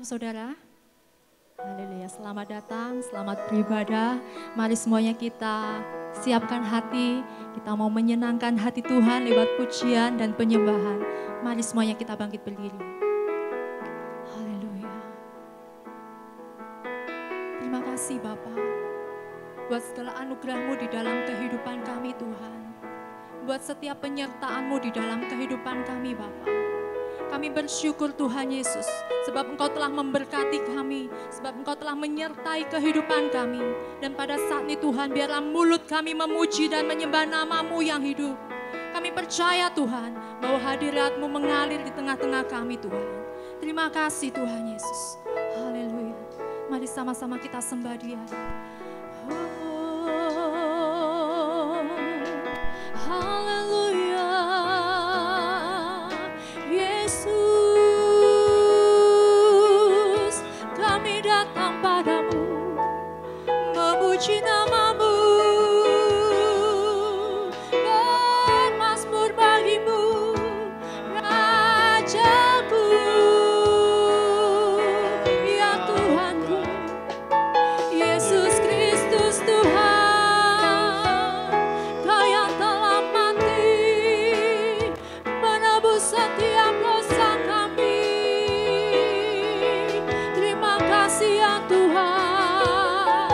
Shalom saudara. Haleluya, selamat datang, selamat beribadah. Mari semuanya kita siapkan hati, kita mau menyenangkan hati Tuhan lewat pujian dan penyembahan. Mari semuanya kita bangkit berdiri. Haleluya. Terima kasih Bapa, buat segala anugerah-Mu di dalam kehidupan kami Tuhan. Buat setiap penyertaan-Mu di dalam kehidupan kami Bapa. Kami bersyukur Tuhan Yesus, sebab Engkau telah memberkati kami, sebab Engkau telah menyertai kehidupan kami. Dan pada saat ini Tuhan, biarlah mulut kami memuji dan menyembah nama-Mu yang hidup. Kami percaya Tuhan, bahwa hadirat-Mu mengalir di tengah-tengah kami Tuhan. Terima kasih Tuhan Yesus. Haleluya. Mari sama-sama kita sembah Dia. Haleluya. Yesus, kami datang padamu, memuji nama-Mu, bermazmur bagimu, Rajaku, ya Tuhanku, Yesus Kristus Tuhan, Kau yang telah mati, menebus setiap dosa kami. Terima kasih ya Tuhan.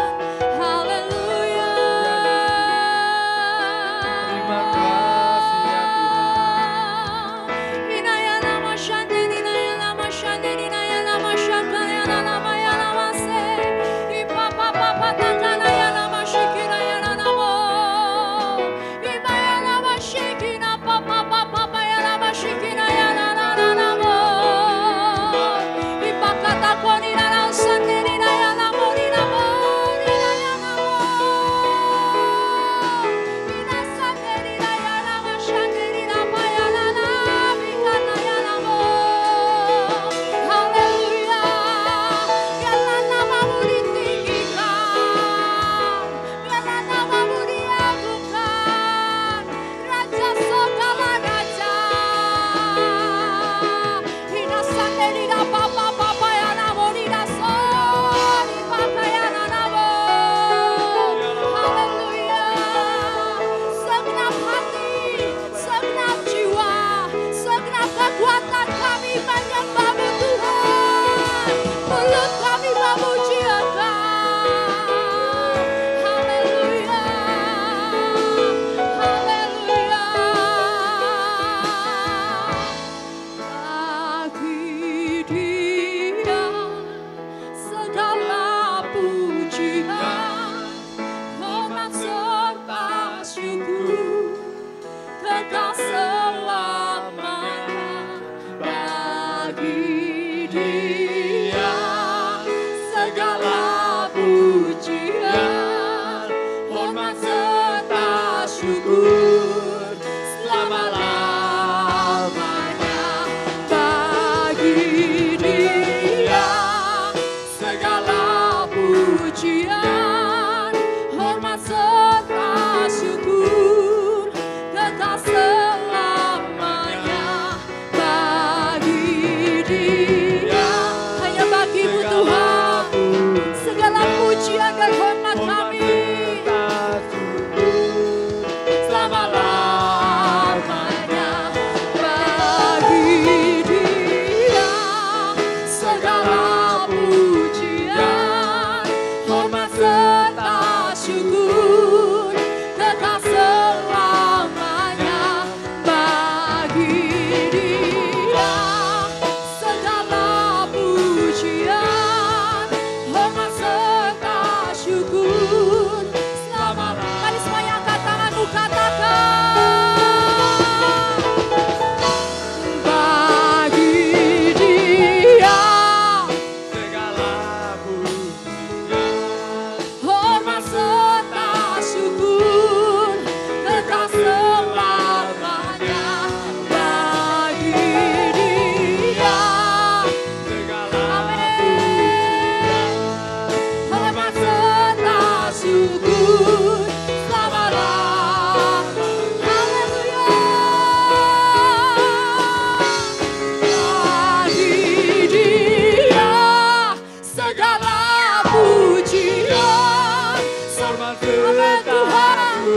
Haleluya. Terima kasih ya Tuhan. Inaya nama shande, inaya nama shande, inaya nama shakaya nama ya nama se. Ipa papa patakana ya nama shikira ya nama. Imaya nama shikina papa papa ya nama shikina ya nama.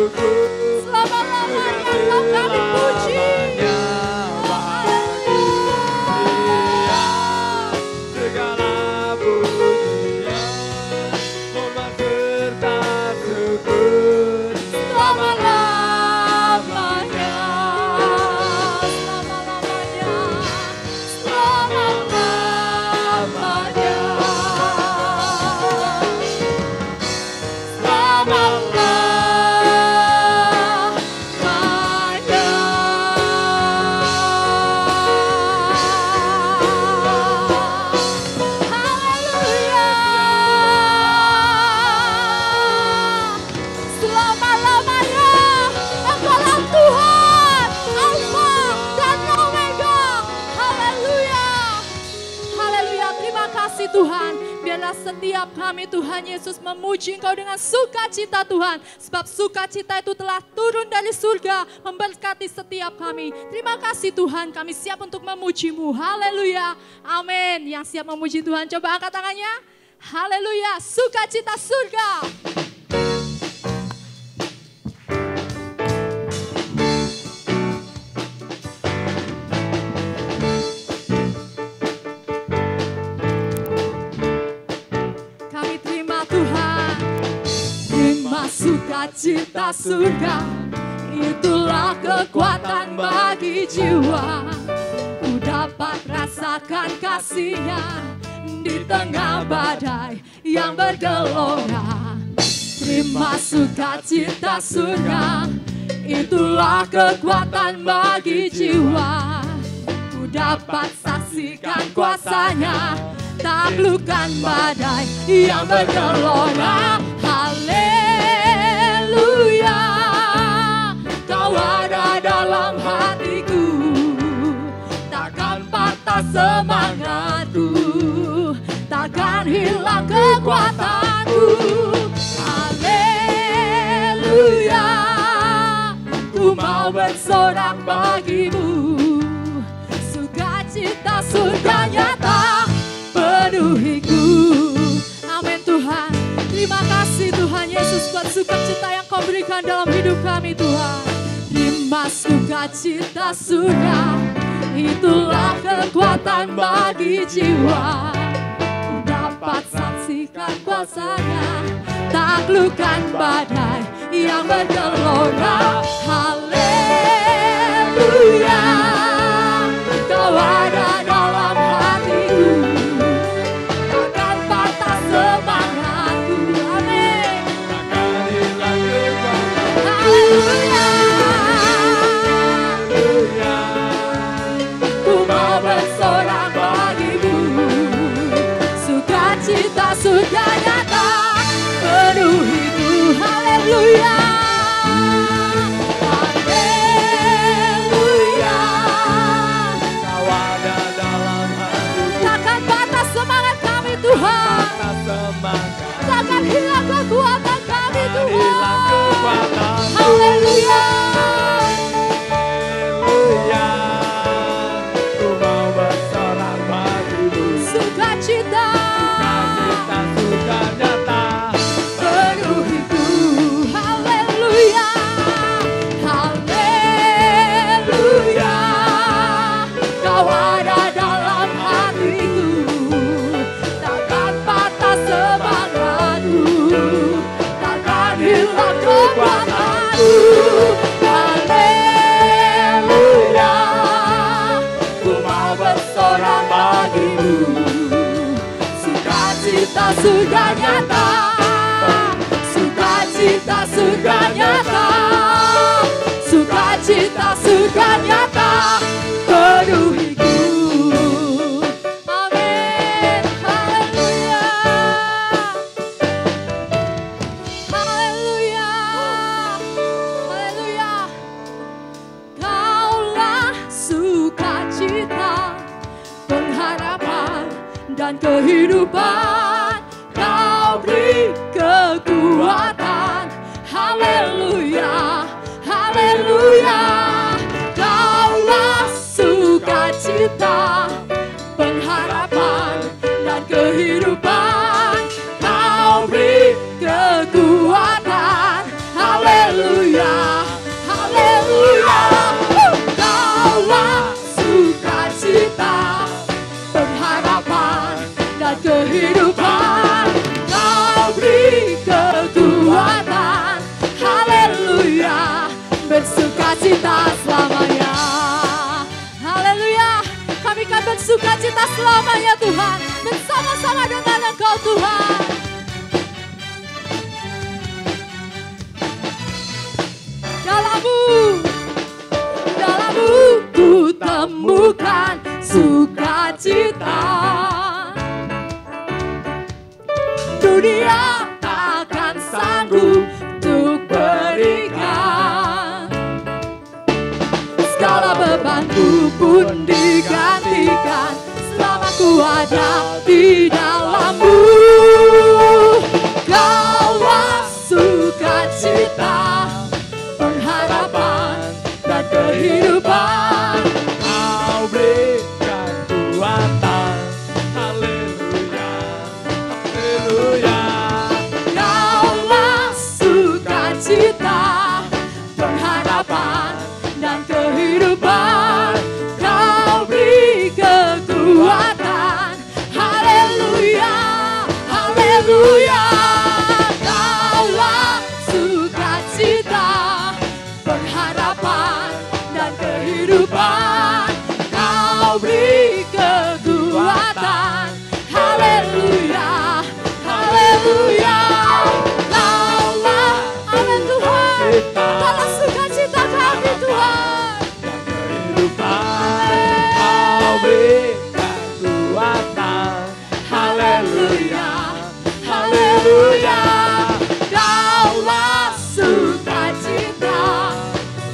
syukur. Selama-lamanya Engkau kami puji. Segala pujian, hormat serta syukur. Selama-lamanya, selama-lamanya, selama-lamanya, selama-lamanya Engkaulah Tuhan, Alfa dan Omega. Haleluya. Haleluya, terima kasih Tuhan. Biarlah setiap kami Tuhan Yesus memuji Engkau dengan sukacita Tuhan. Sebab sukacita itu telah turun dari surga memberkati setiap kami. Terima kasih Tuhan, kami siap untuk memuji-Mu. Haleluya, amin. Yang siap memuji Tuhan coba angkat tangannya. Haleluya, sukacita surga. Kami terima Tuhan, terima sukacita surga, itulah kekuatan bagi jiwa. Ku dapat rasakan kasih-Nya di tengah badai yang bergelora. Terima sukacita surga, itulah kekuatan bagi jiwa. Ku dapat saksikan kuasa-Nya, taklukkan badai yang bergelora. Haleluya, Kau ada dalam hatiku, takkan patah semangatku, takkan hilang kekuatanku. Haleluya, ku mau bersorak bagimu, sukacita surga nyata penuhiku. Amin Tuhan. Terima kasih Tuhan Yesus buat sukacita yang Kau berikan dalam hidup kami Tuhan. Terima sukacita surga, itulah kekuatan bagi jiwa. Ku dapat saksikan kuasa-Nya, taklukkan badai yang bergelora. Haleluya, Kau ada dalam hatiku, takkan patah semangatku. Amin. Haleluya, ku mau bersorak bagimu, sukacita surga nyata penuhiku. Haleluya, haleluya, Kau ada dalam hatiku, takkan patah semangat kami Tuhan, tak semangat, takkan hilang kekuatan kami hilang Tuhan. kekuatanku. Haleluya, Haleluya, ku mau bersorak bagimu, sukacita sukacita surga nyata. penuhiku. Haleluya, haleluya, Kau ada dalam hatiku, takkan patah semangatku, takkan hilang kekuatanku. Haleluya, ku mau bersorak bagimu, sukacita surga nyata, sukacita surga nyata, sukacita surga nyata penuhiku. Amin. Haleluya, haleluya, haleluya. Kaulah sukacita, pengharapan dan kehidupan. Kau beri kekuatan. Haleluya, haleluya. Kaulah sukacita, pengharapan dan kehidupan. Kau beri kekuatan. Haleluya, Kami akan bersuka cita selamanya Tuhan, bersama-sama dengan Engkau Tuhan. Dalammu ku temukan sukacita. Dunia takkan sanggup untuk berikan. Segala bebanku pun digantikan selama ku ada di dalammu. Kaulah sukacita, pengharapan dan kehidupan. Kau berikan kuatan. Haleluya, haleluya. Kaulah sukacita, pengharapan dan kehidupan. Kau beri kekuatan. Haleluya, haleluya. Kaulah sukacita, pengharapan dan kehidupan. Kau beri kekuatan. Haleluya, haleluya. Kaulah, amin Tuhan. Kaulah sukacita kami Tuhan. Kehidupan kau berikan kuatan. Haleluya, haleluya. Kaulah sukacita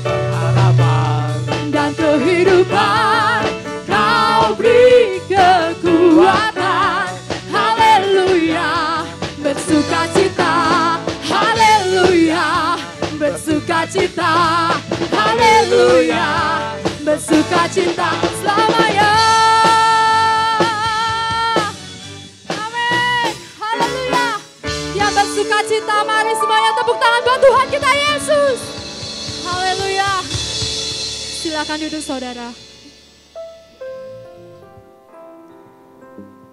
Harapan dan kehidupan. Kau beri kekuatan. Haleluya, bersukacita. Haleluya, bersukacita. Haleluya, bersukacita selamanya. Amin. Haleluya. Yang bersukacita, mari semuanya tepuk tangan buat Tuhan kita Yesus. Haleluya. Silakan duduk saudara.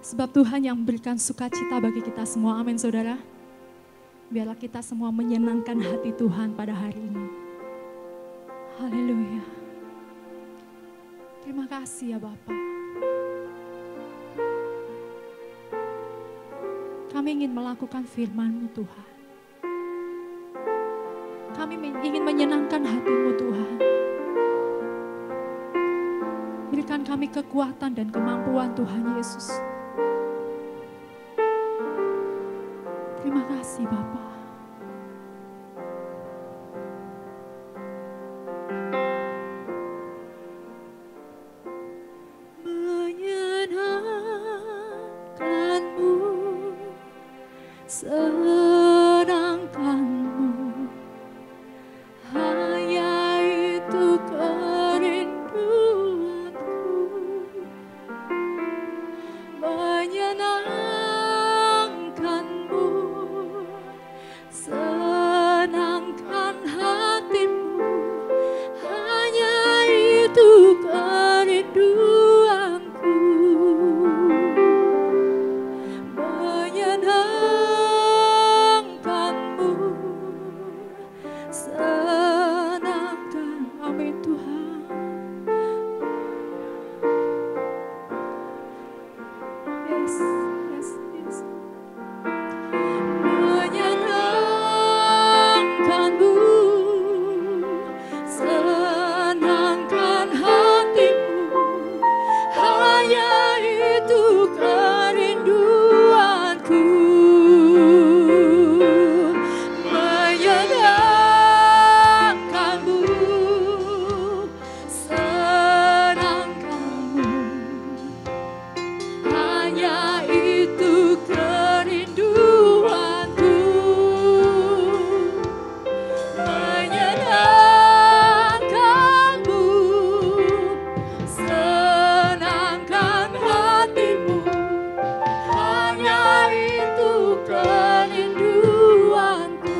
Sebab Tuhan yang memberikan sukacita bagi kita semua. Amin saudara. Biarlah kita semua menyenangkan hati Tuhan pada hari ini. Haleluya. Terima kasih ya Bapa. Kami ingin melakukan firman-Mu Tuhan. Kami ingin menyenangkan hati-Mu Tuhan. Berikan kami kekuatan dan kemampuan Tuhan Yesus. Terima kasih Bapa. Menyenangkanmu, senangkanmu, hanya itu kerinduanku. Menyenangkanmu, senangkan hatimu, hanya itu kerinduanku. Menyenangkanmu, senangkan, amin Tuhan. Yes, yes, yes. Menyenangkanmu, senangkan hatimu, hanya itu kerinduanku. Menyenangkanmu, senangkanmu, hanya itu kerinduanku. Menyenangkanmu, senangkan hatimu, hanya itu kerinduanku.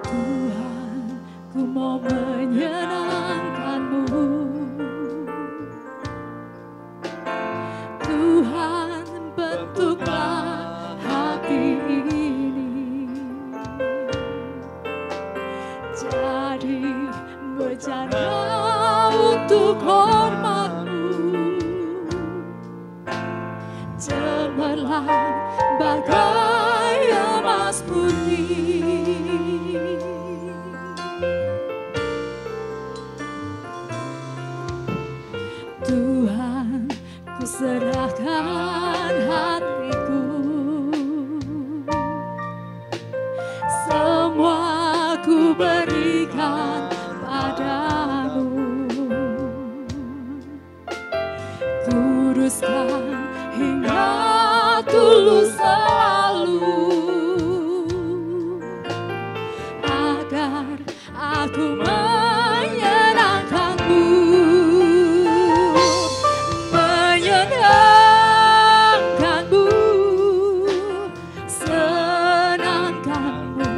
Tuhan, ku mau menyenangkanmu. Tuhan, bentuklah hati ini. Mari berjalan untuk hormat-Mu, cemerlang bagai emas murni. Tuhan, ku serahkan hatiku, semua ku berikan padamu. Kuduskan hingga tulus selalu, agar aku menyenangkan-Mu, menyenangkan-Mu, senangkan-Mu.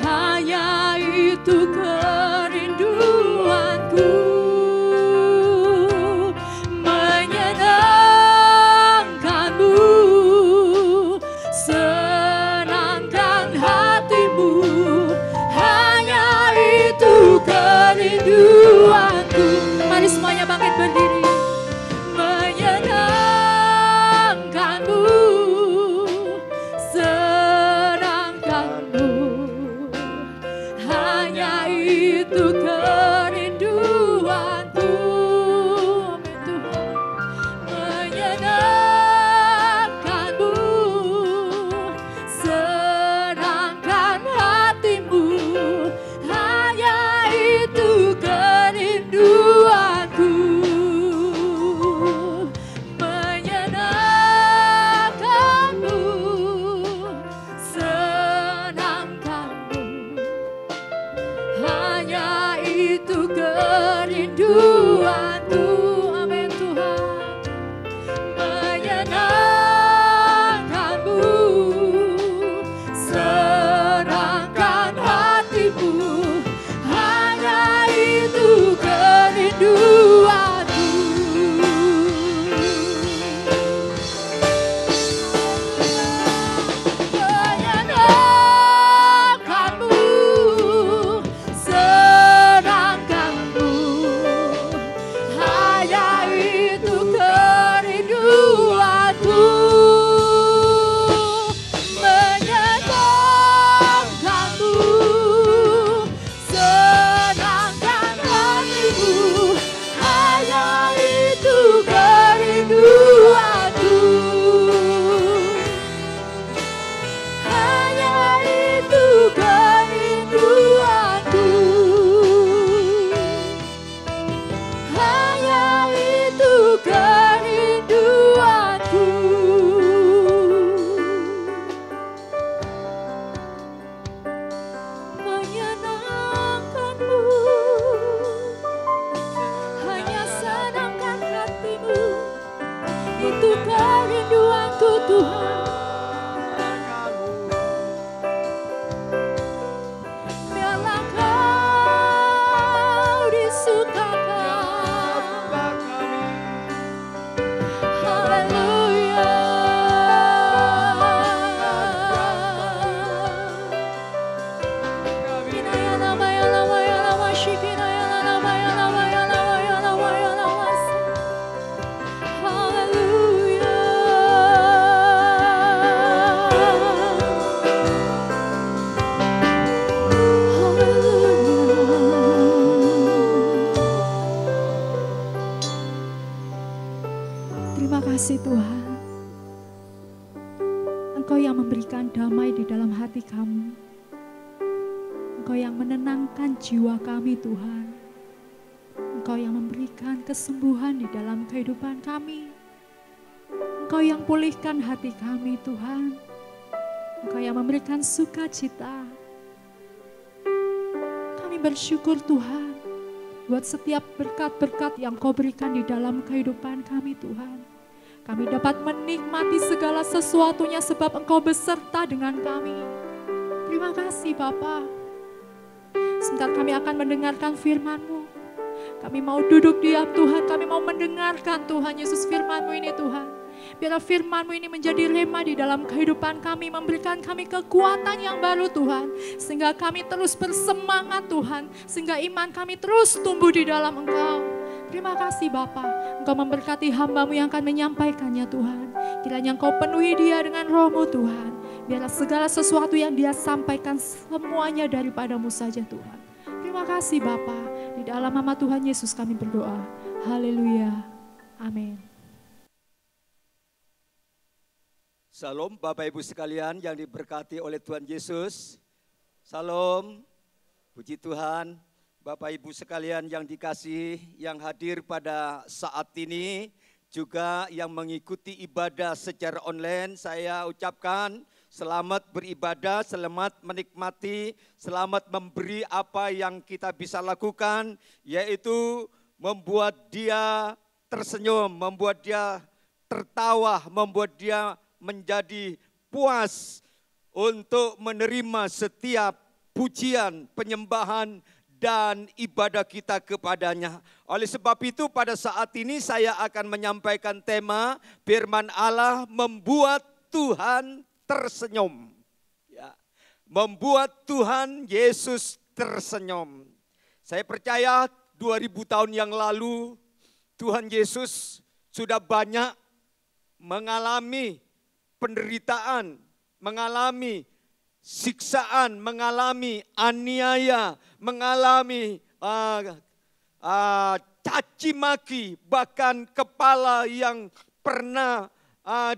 Hanya itu kerinduanku, menyenangkan-Mu, senangkan hati-Mu. Hanya itu kerinduanku. Mari semuanya bangkit berdiri. Menyenangkan-Mu, senangkan-Mu. Hanya itu kerinduanku. Menyenangkan-Mu, senangkan hati-Mu. Hanya itu kerinduanku. Menyenangkan-Mu, senangkan-Mu. Hanya itu kerinduanku. Amin Tuhan. Menyenangkan-Mu, senangkan hati-Mu. Hanya itu kerinduanku. Menyenangkan-Mu, senangkan-Mu. Hanya itu kerinduanku. Menyenangkan-Mu, senangkan hati-Mu. Hanya itu kerinduanku. Hanya itu kerinduanku. Hanya itu kerinduanku. Menyenangkan-Mu, hanya senangkan hati-Mu. Itu kerinduanku Tuhan. Biarlah Kau disukakan. Haleluya. Kinaya nama ya nama ya nama shikinaya nama ya nama ya nama ya nama ya nama. Haleluya. Terima kasih Tuhan. Engkau yang memberikan damai di dalam hati kami. Engkau yang menenangkan jiwa kami Tuhan. Engkau yang memberikan kesembuhan di dalam kehidupan kami. Engkau yang pulihkan hati kami Tuhan. Engkau yang memberikan sukacita. Kami bersyukur Tuhan buat setiap berkat-berkat yang Kau berikan di dalam kehidupan kami Tuhan. Kami dapat menikmati segala sesuatunya sebab Engkau beserta dengan kami. Terima kasih Bapa. Sebentar kami akan mendengarkan firman-Mu. Kami mau duduk diam Tuhan, kami mau mendengarkan Tuhan Yesus firman-Mu ini Tuhan. Biarlah firman-Mu ini menjadi rema di dalam kehidupan kami, memberikan kami kekuatan yang baru Tuhan. Sehingga kami terus bersemangat Tuhan, sehingga iman kami terus tumbuh di dalam Engkau. Terima kasih Bapa, Engkau memberkati hamba-Mu yang akan menyampaikannya Tuhan. Kiranya Engkau penuhi dia dengan roh-Mu Tuhan. Biarlah segala sesuatu yang dia sampaikan semuanya daripada-Mu saja Tuhan. Terima kasih Bapa, di dalam nama Tuhan Yesus kami berdoa. Haleluya. Amin. Salam Bapak Ibu sekalian yang diberkati oleh Tuhan Yesus. Salam, puji Tuhan. Bapak Ibu sekalian yang dikasihi, yang hadir pada saat ini, juga yang mengikuti ibadah secara online, saya ucapkan selamat beribadah, selamat menikmati, selamat memberi apa yang kita bisa lakukan, yaitu membuat dia tersenyum, membuat dia tertawa, membuat dia menjadi puas untuk menerima setiap pujian, penyembahan, dan ibadah kita kepadanya. Oleh sebab itu pada saat ini saya akan menyampaikan tema firman Allah membuat Tuhan tersenyum. Ya, membuat Tuhan Yesus tersenyum. Saya percaya 2000 tahun yang lalu Tuhan Yesus sudah banyak mengalami penderitaan, mengalami siksaan, mengalami aniaya, mengalami caci maki, bahkan kepala yang pernah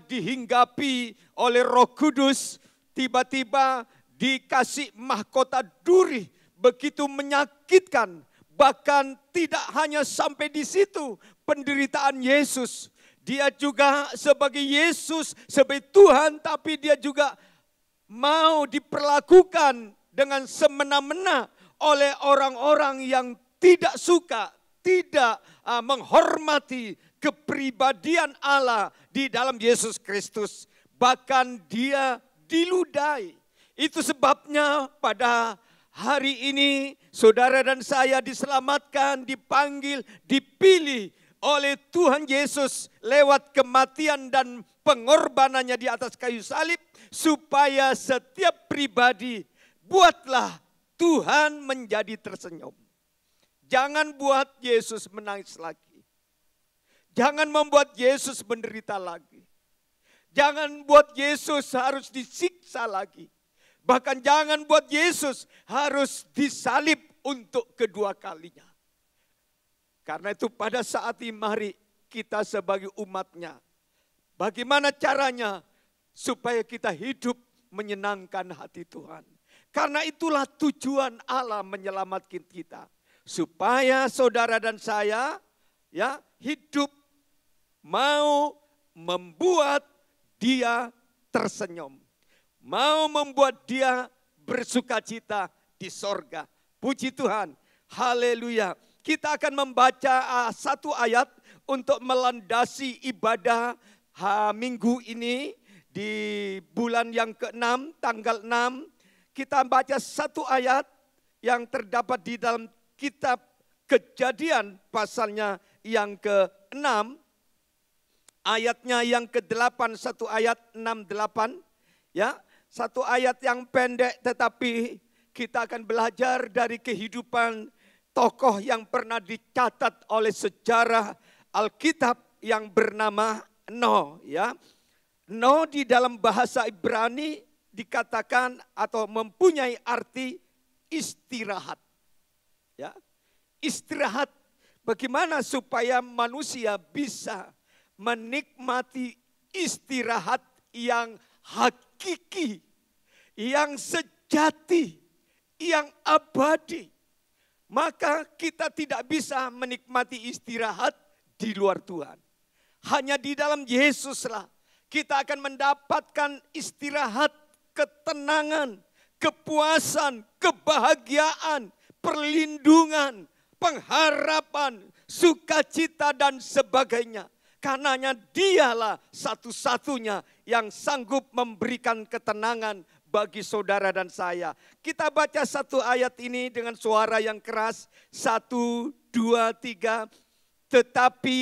dihinggapi oleh Roh Kudus, tiba-tiba dikasih mahkota duri, begitu menyakitkan. Bahkan tidak hanya sampai di situ penderitaan Yesus, dia juga sebagai Yesus, sebagai Tuhan, tapi dia juga mau diperlakukan dengan semena-mena oleh orang-orang yang tidak suka, tidak menghormati kepribadian Allah di dalam Yesus Kristus. Bahkan dia diludahi. Itu sebabnya pada hari ini saudara dan saya diselamatkan, dipanggil, dipilih oleh Tuhan Yesus lewat kematian dan pengorbanannya di atas kayu salib, supaya setiap pribadi buatlah Tuhan menjadi tersenyum. Jangan buat Yesus menangis lagi. Jangan membuat Yesus menderita lagi. Jangan buat Yesus harus disiksa lagi. Bahkan jangan buat Yesus harus disalib untuk kedua kalinya. Karena itu pada saat ini mari kita sebagai umatnya, bagaimana caranya supaya kita hidup menyenangkan hati Tuhan. Karena itulah tujuan Allah menyelamatkan kita. Supaya saudara dan saya ya hidup mau membuat dia tersenyum. Mau membuat dia bersukacita di sorga. Puji Tuhan. Haleluya. Kita akan membaca satu ayat untuk melandasi ibadah minggu ini di bulan yang ke-6, tanggal 6. Kita baca satu ayat yang terdapat di dalam kitab Kejadian pasalnya yang ke-6. Ayatnya yang ke-8, satu ayat 6-8. Ya, satu ayat yang pendek tetapi kita akan belajar dari kehidupan tokoh yang pernah dicatat oleh sejarah Alkitab yang bernama Noh. Ya. Noh di dalam bahasa Ibrani dikatakan atau mempunyai arti istirahat. Ya. Istirahat. Bagaimana supaya manusia bisa menikmati istirahat yang hakiki, yang sejati, yang abadi. Maka kita tidak bisa menikmati istirahat di luar Tuhan. Hanya di dalam Yesuslah kita akan mendapatkan istirahat, ketenangan, kepuasan, kebahagiaan, perlindungan, pengharapan, sukacita dan sebagainya. Karenanya dialah satu-satunya yang sanggup memberikan ketenangan bagi saudara dan saya. Kita baca satu ayat ini dengan suara yang keras. 1, 2, 3. Tetapi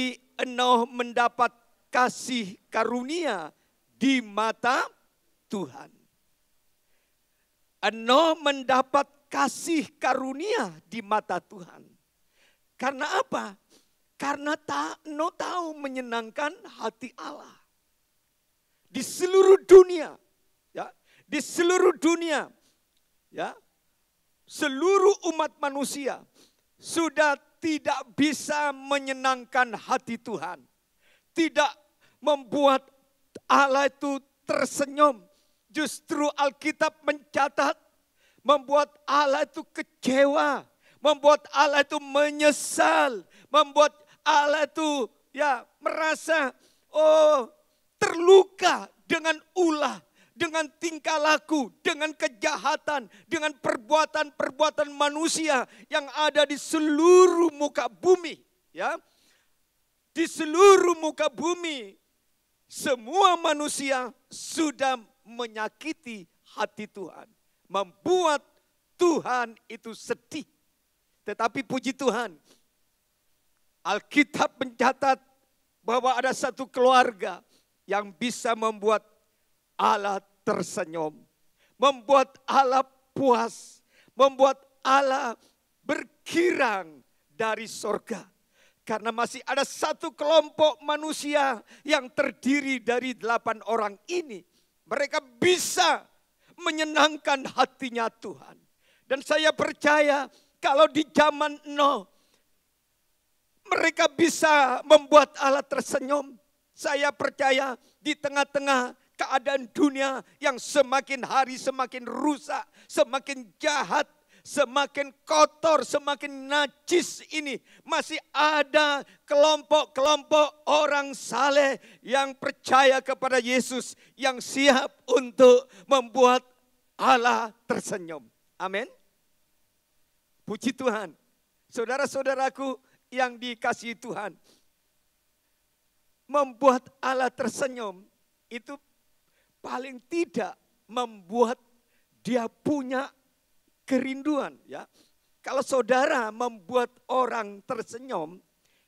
Enoh mendapat kasih karunia di mata Tuhan. Enoh mendapat kasih karunia di mata Tuhan. Karena apa? Karena Enoh tahu menyenangkan hati Allah. Di seluruh dunia, ya, di seluruh dunia, ya, seluruh umat manusia sudah tidak bisa menyenangkan hati Tuhan. Tidak membuat Allah itu tersenyum. Justru Alkitab mencatat membuat Allah itu kecewa, membuat Allah itu menyesal, membuat Allah itu ya merasa terluka dengan ulah, dengan tingkah laku, dengan kejahatan, dengan perbuatan-perbuatan manusia yang ada di seluruh muka bumi, ya. Di seluruh muka bumi, semua manusia sudah menyakiti hati Tuhan, membuat Tuhan itu sedih. Tetapi puji Tuhan, Alkitab mencatat bahwa ada satu keluarga yang bisa membuat Allah tersenyum, membuat Allah puas, membuat Allah berkirang dari sorga. Karena masih ada satu kelompok manusia yang terdiri dari 8 orang ini. Mereka bisa menyenangkan hatinya Tuhan. Dan saya percaya kalau di zaman Nuh mereka bisa membuat Allah tersenyum. Saya percaya di tengah-tengah keadaan dunia yang semakin hari semakin rusak, semakin jahat, semakin kotor, semakin najis ini, masih ada kelompok-kelompok orang saleh yang percaya kepada Yesus, yang siap untuk membuat Allah tersenyum. Amin. Puji Tuhan. Saudara-saudaraku yang dikasihi Tuhan, membuat Allah tersenyum itu paling tidak membuat dia punya kerinduan, ya. Kalau saudara membuat orang tersenyum,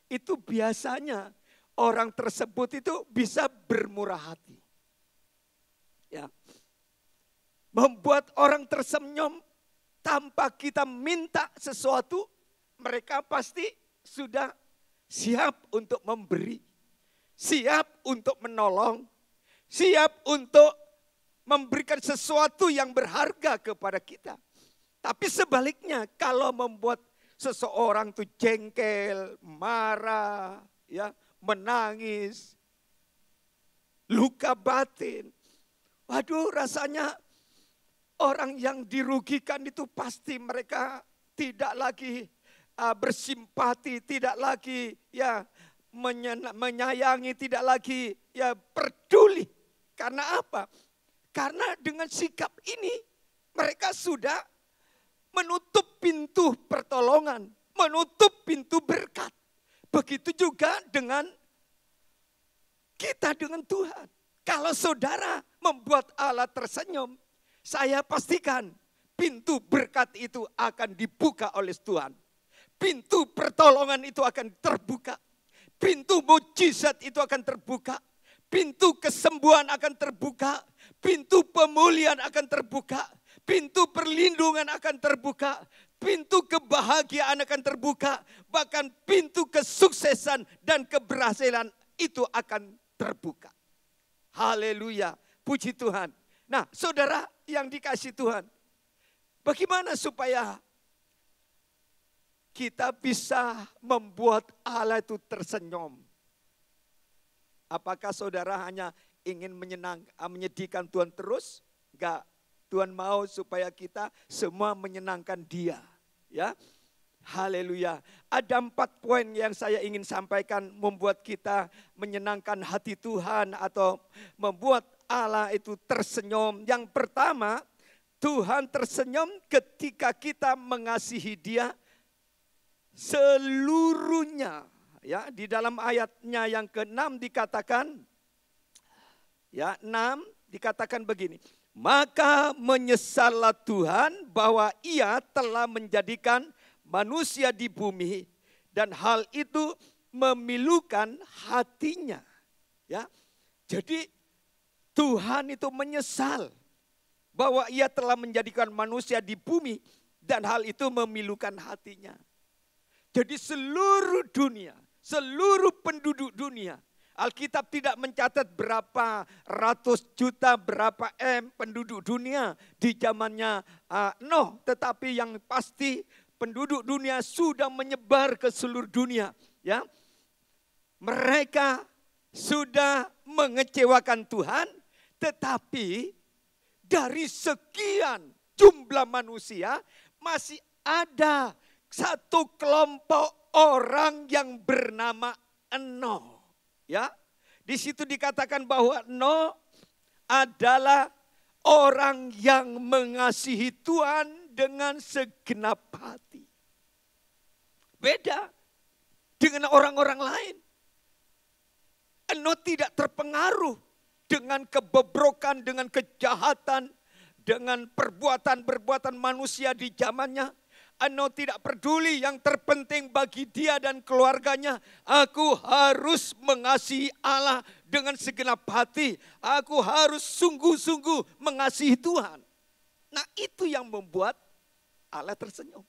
itu biasanya orang tersebut itu bisa bermurah hati. Ya. Membuat orang tersenyum tanpa kita minta sesuatu, mereka pasti sudah siap untuk memberi, siap untuk menolong, siap untuk memberikan sesuatu yang berharga kepada kita. Tapi sebaliknya, kalau membuat seseorang tuh jengkel, marah, ya, menangis, luka batin, waduh, rasanya orang yang dirugikan itu pasti mereka tidak lagi bersimpati, tidak lagi ya menyayangi, tidak lagi ya peduli. Karena apa? Karena dengan sikap ini mereka sudah menutup pintu pertolongan, menutup pintu berkat. Begitu juga dengan kita dengan Tuhan. Kalau saudara membuat Allah tersenyum, saya pastikan pintu berkat itu akan dibuka oleh Tuhan. Pintu pertolongan itu akan terbuka. Pintu mujizat itu akan terbuka. Pintu kesembuhan akan terbuka. Pintu pemulihan akan terbuka. Pintu perlindungan akan terbuka, pintu kebahagiaan akan terbuka, bahkan pintu kesuksesan dan keberhasilan itu akan terbuka. Haleluya, puji Tuhan. Nah, saudara yang dikasihi Tuhan, bagaimana supaya kita bisa membuat Allah itu tersenyum? Apakah saudara hanya ingin menyedihkan Tuhan terus? Enggak. Tuhan mau supaya kita semua menyenangkan Dia, ya. Haleluya. Ada 4 poin yang saya ingin sampaikan membuat kita menyenangkan hati Tuhan atau membuat Allah itu tersenyum. Yang pertama, Tuhan tersenyum ketika kita mengasihi Dia seluruhnya. Ya, di dalam ayatnya yang ke-6 dikatakan, ya 6 dikatakan begini. Maka menyesallah Tuhan bahwa Ia telah menjadikan manusia di bumi dan hal itu memilukan hatinya. Ya. Jadi Tuhan itu menyesal bahwa ia telah menjadikan manusia di bumi dan hal itu memilukan hatinya. Jadi seluruh dunia, seluruh penduduk dunia, Alkitab tidak mencatat berapa ratus juta, berapa penduduk dunia di zamannya Nuh, tetapi yang pasti penduduk dunia sudah menyebar ke seluruh dunia, ya. Mereka sudah mengecewakan Tuhan, tetapi dari sekian jumlah manusia masih ada satu kelompok orang yang bernama Enoh. Ya, di situ dikatakan bahwa Enoh adalah orang yang mengasihi Tuhan dengan segenap hati. Beda dengan orang-orang lain. Enoh tidak terpengaruh dengan kebobrokan, dengan kejahatan, dengan perbuatan-perbuatan manusia di zamannya. Enoh tidak peduli, yang terpenting bagi dia dan keluarganya, aku harus mengasihi Allah dengan segenap hati. Aku harus sungguh-sungguh mengasihi Tuhan. Nah, itu yang membuat Allah tersenyum.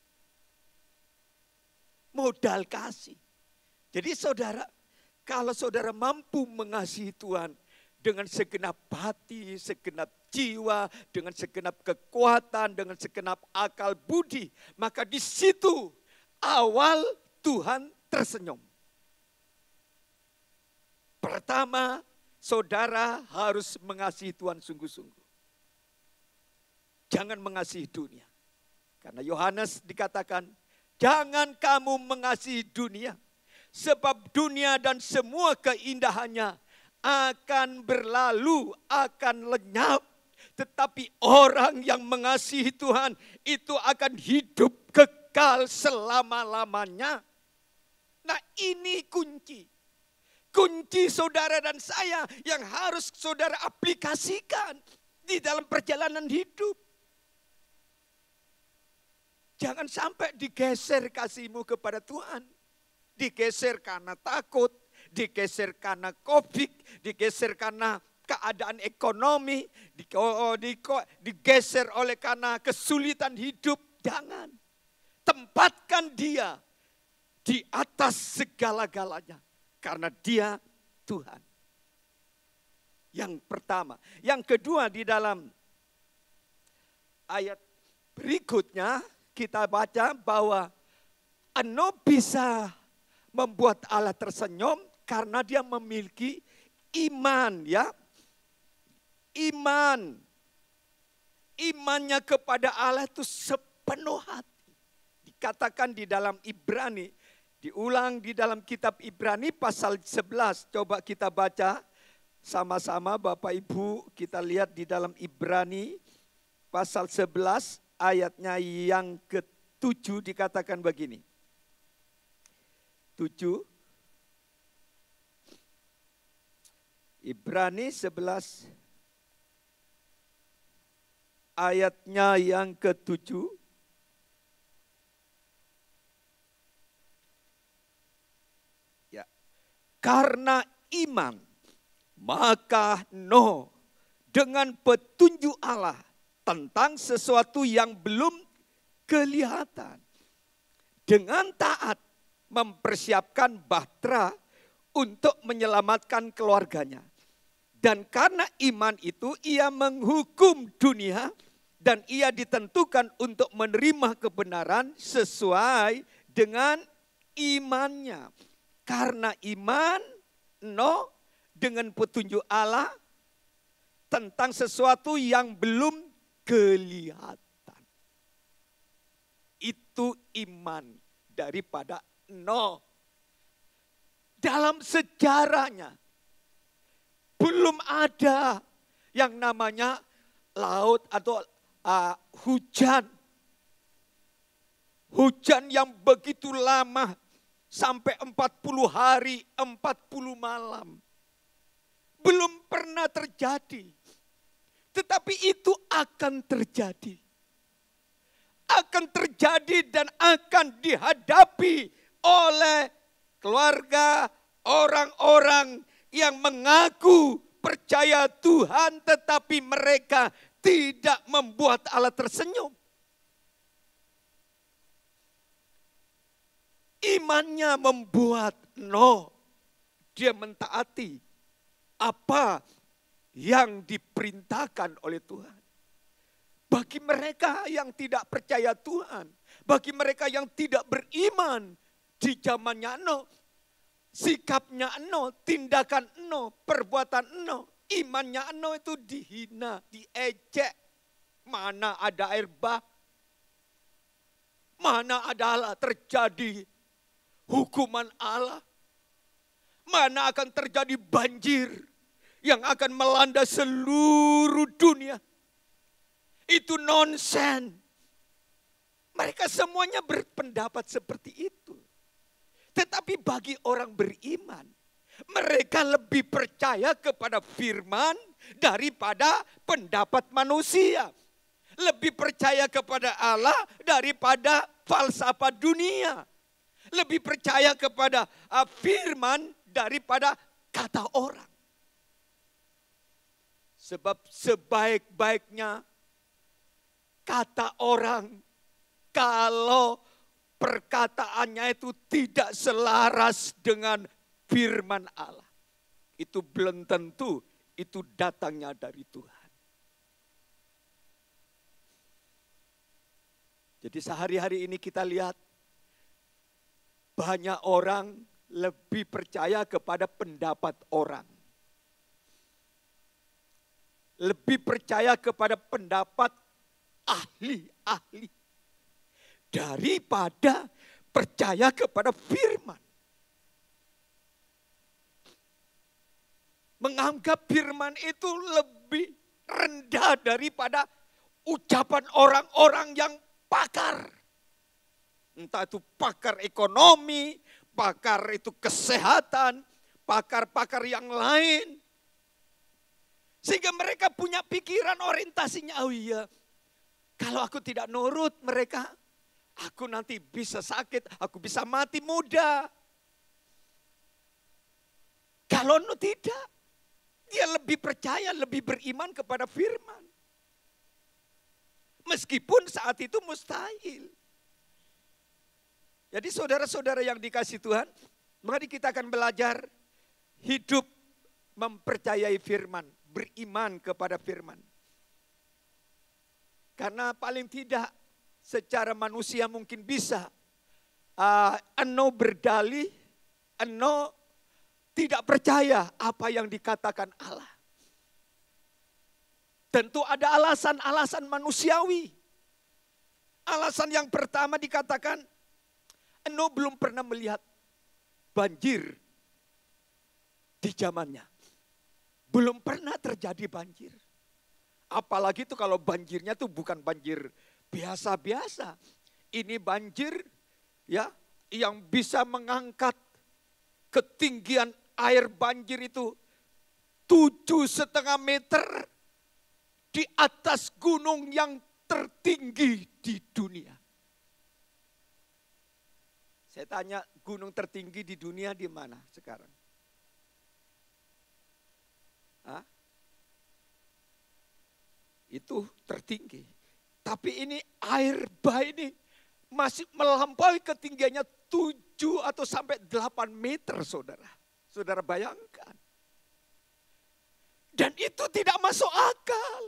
Modal kasih. Jadi saudara, kalau saudara mampu mengasihi Tuhan dengan segenap hati, segenap jiwa, dengan segenap kekuatan, dengan segenap akal budi, maka di situ awal Tuhan tersenyum. Pertama, saudara harus mengasihi Tuhan sungguh-sungguh. Jangan mengasihi dunia. Karena Yohanes dikatakan, jangan kamu mengasihi dunia. Sebab dunia dan semua keindahannya akan berlalu, akan lenyap. Tetapi orang yang mengasihi Tuhan itu akan hidup kekal selama-lamanya. Nah, ini kunci. Kunci saudara dan saya yang harus saudara aplikasikan di dalam perjalanan hidup. Jangan sampai digeser kasihmu kepada Tuhan. Digeser karena takut, digeser karena COVID, digeser karena keadaan ekonomi, digeser oleh karena kesulitan hidup. Jangan. Tempatkan dia di atas segala-galanya. Karena dia Tuhan. Yang pertama. Yang kedua, di dalam ayat berikutnya kita baca bahwa Enoh bisa membuat Allah tersenyum karena dia memiliki iman, ya. Iman. Imannya kepada Allah itu sepenuh hati. Dikatakan di dalam Ibrani, diulang di dalam kitab Ibrani pasal 11. Coba kita baca sama-sama Bapak Ibu, kita lihat di dalam Ibrani pasal 11 ayatnya yang ke-7 dikatakan begini. 7. Ibrani 11 ayatnya yang ke-7. Ya. Karena iman, maka Nuh dengan petunjuk Allah tentang sesuatu yang belum kelihatan, dengan taat mempersiapkan bahtera untuk menyelamatkan keluarganya. Dan karena iman itu ia menghukum dunia dan ia ditentukan untuk menerima kebenaran sesuai dengan imannya. Karena iman Nuh dengan petunjuk Allah tentang sesuatu yang belum kelihatan. Itu iman daripada Nuh. Dalam sejarahnya belum ada yang namanya laut atau hujan. Hujan yang begitu lama sampai 40 hari, 40 malam. Belum pernah terjadi. Tetapi itu akan terjadi. Akan terjadi dan akan dihadapi oleh keluarga orang-orang yang mengaku percaya Tuhan tetapi mereka tidak membuat Allah tersenyum. Imannya membuat dia mentaati apa yang diperintahkan oleh Tuhan. Bagi mereka yang tidak percaya Tuhan, bagi mereka yang tidak beriman di zamannya sikapnya tindakan perbuatan imannya itu dihina, diejek. Mana ada air bah, mana ada terjadi hukuman Allah, mana akan terjadi banjir yang akan melanda seluruh dunia. Itu nonsen. Mereka semuanya berpendapat seperti itu. Tetapi bagi orang beriman, mereka lebih percaya kepada firman daripada pendapat manusia. Lebih percaya kepada Allah daripada falsafah dunia. Lebih percaya kepada firman daripada kata orang. Sebab sebaik-baiknya kata orang, kalau perkataannya itu tidak selaras dengan firman Allah, itu belum tentu itu datangnya dari Tuhan. Jadi sehari-hari ini kita lihat banyak orang lebih percaya kepada pendapat orang. Lebih percaya kepada pendapat ahli-ahli daripada percaya kepada firman. Menganggap firman itu lebih rendah daripada ucapan orang-orang yang pakar. Entah itu pakar ekonomi, pakar itu kesehatan, pakar-pakar yang lain. Sehingga mereka punya pikiran orientasinya, oh iya, kalau aku tidak nurut mereka, aku nanti bisa sakit, aku bisa mati muda. Kalau tidak, dia lebih percaya, lebih beriman kepada firman. Meskipun saat itu mustahil. Jadi saudara-saudara yang dikasihi Tuhan, mari kita akan belajar hidup mempercayai firman, beriman kepada firman. Karena paling tidak secara manusia mungkin bisa berdalih, tidak percaya apa yang dikatakan Allah. Tentu ada alasan-alasan manusiawi. Alasan yang pertama dikatakan, belum pernah melihat banjir di zamannya. Belum pernah terjadi banjir. Apalagi itu kalau banjirnya tuh bukan banjir biasa-biasa. Ini banjir ya yang bisa mengangkat ketinggian air banjir itu 7,5 meter di atas gunung yang tertinggi di dunia. Saya tanya, gunung tertinggi di dunia di mana sekarang? Hah? Itu tertinggi. Tapi ini air bah ini masih melampaui ketinggiannya 7 atau sampai 8 meter, saudara. Saudara bayangkan. Dan itu tidak masuk akal.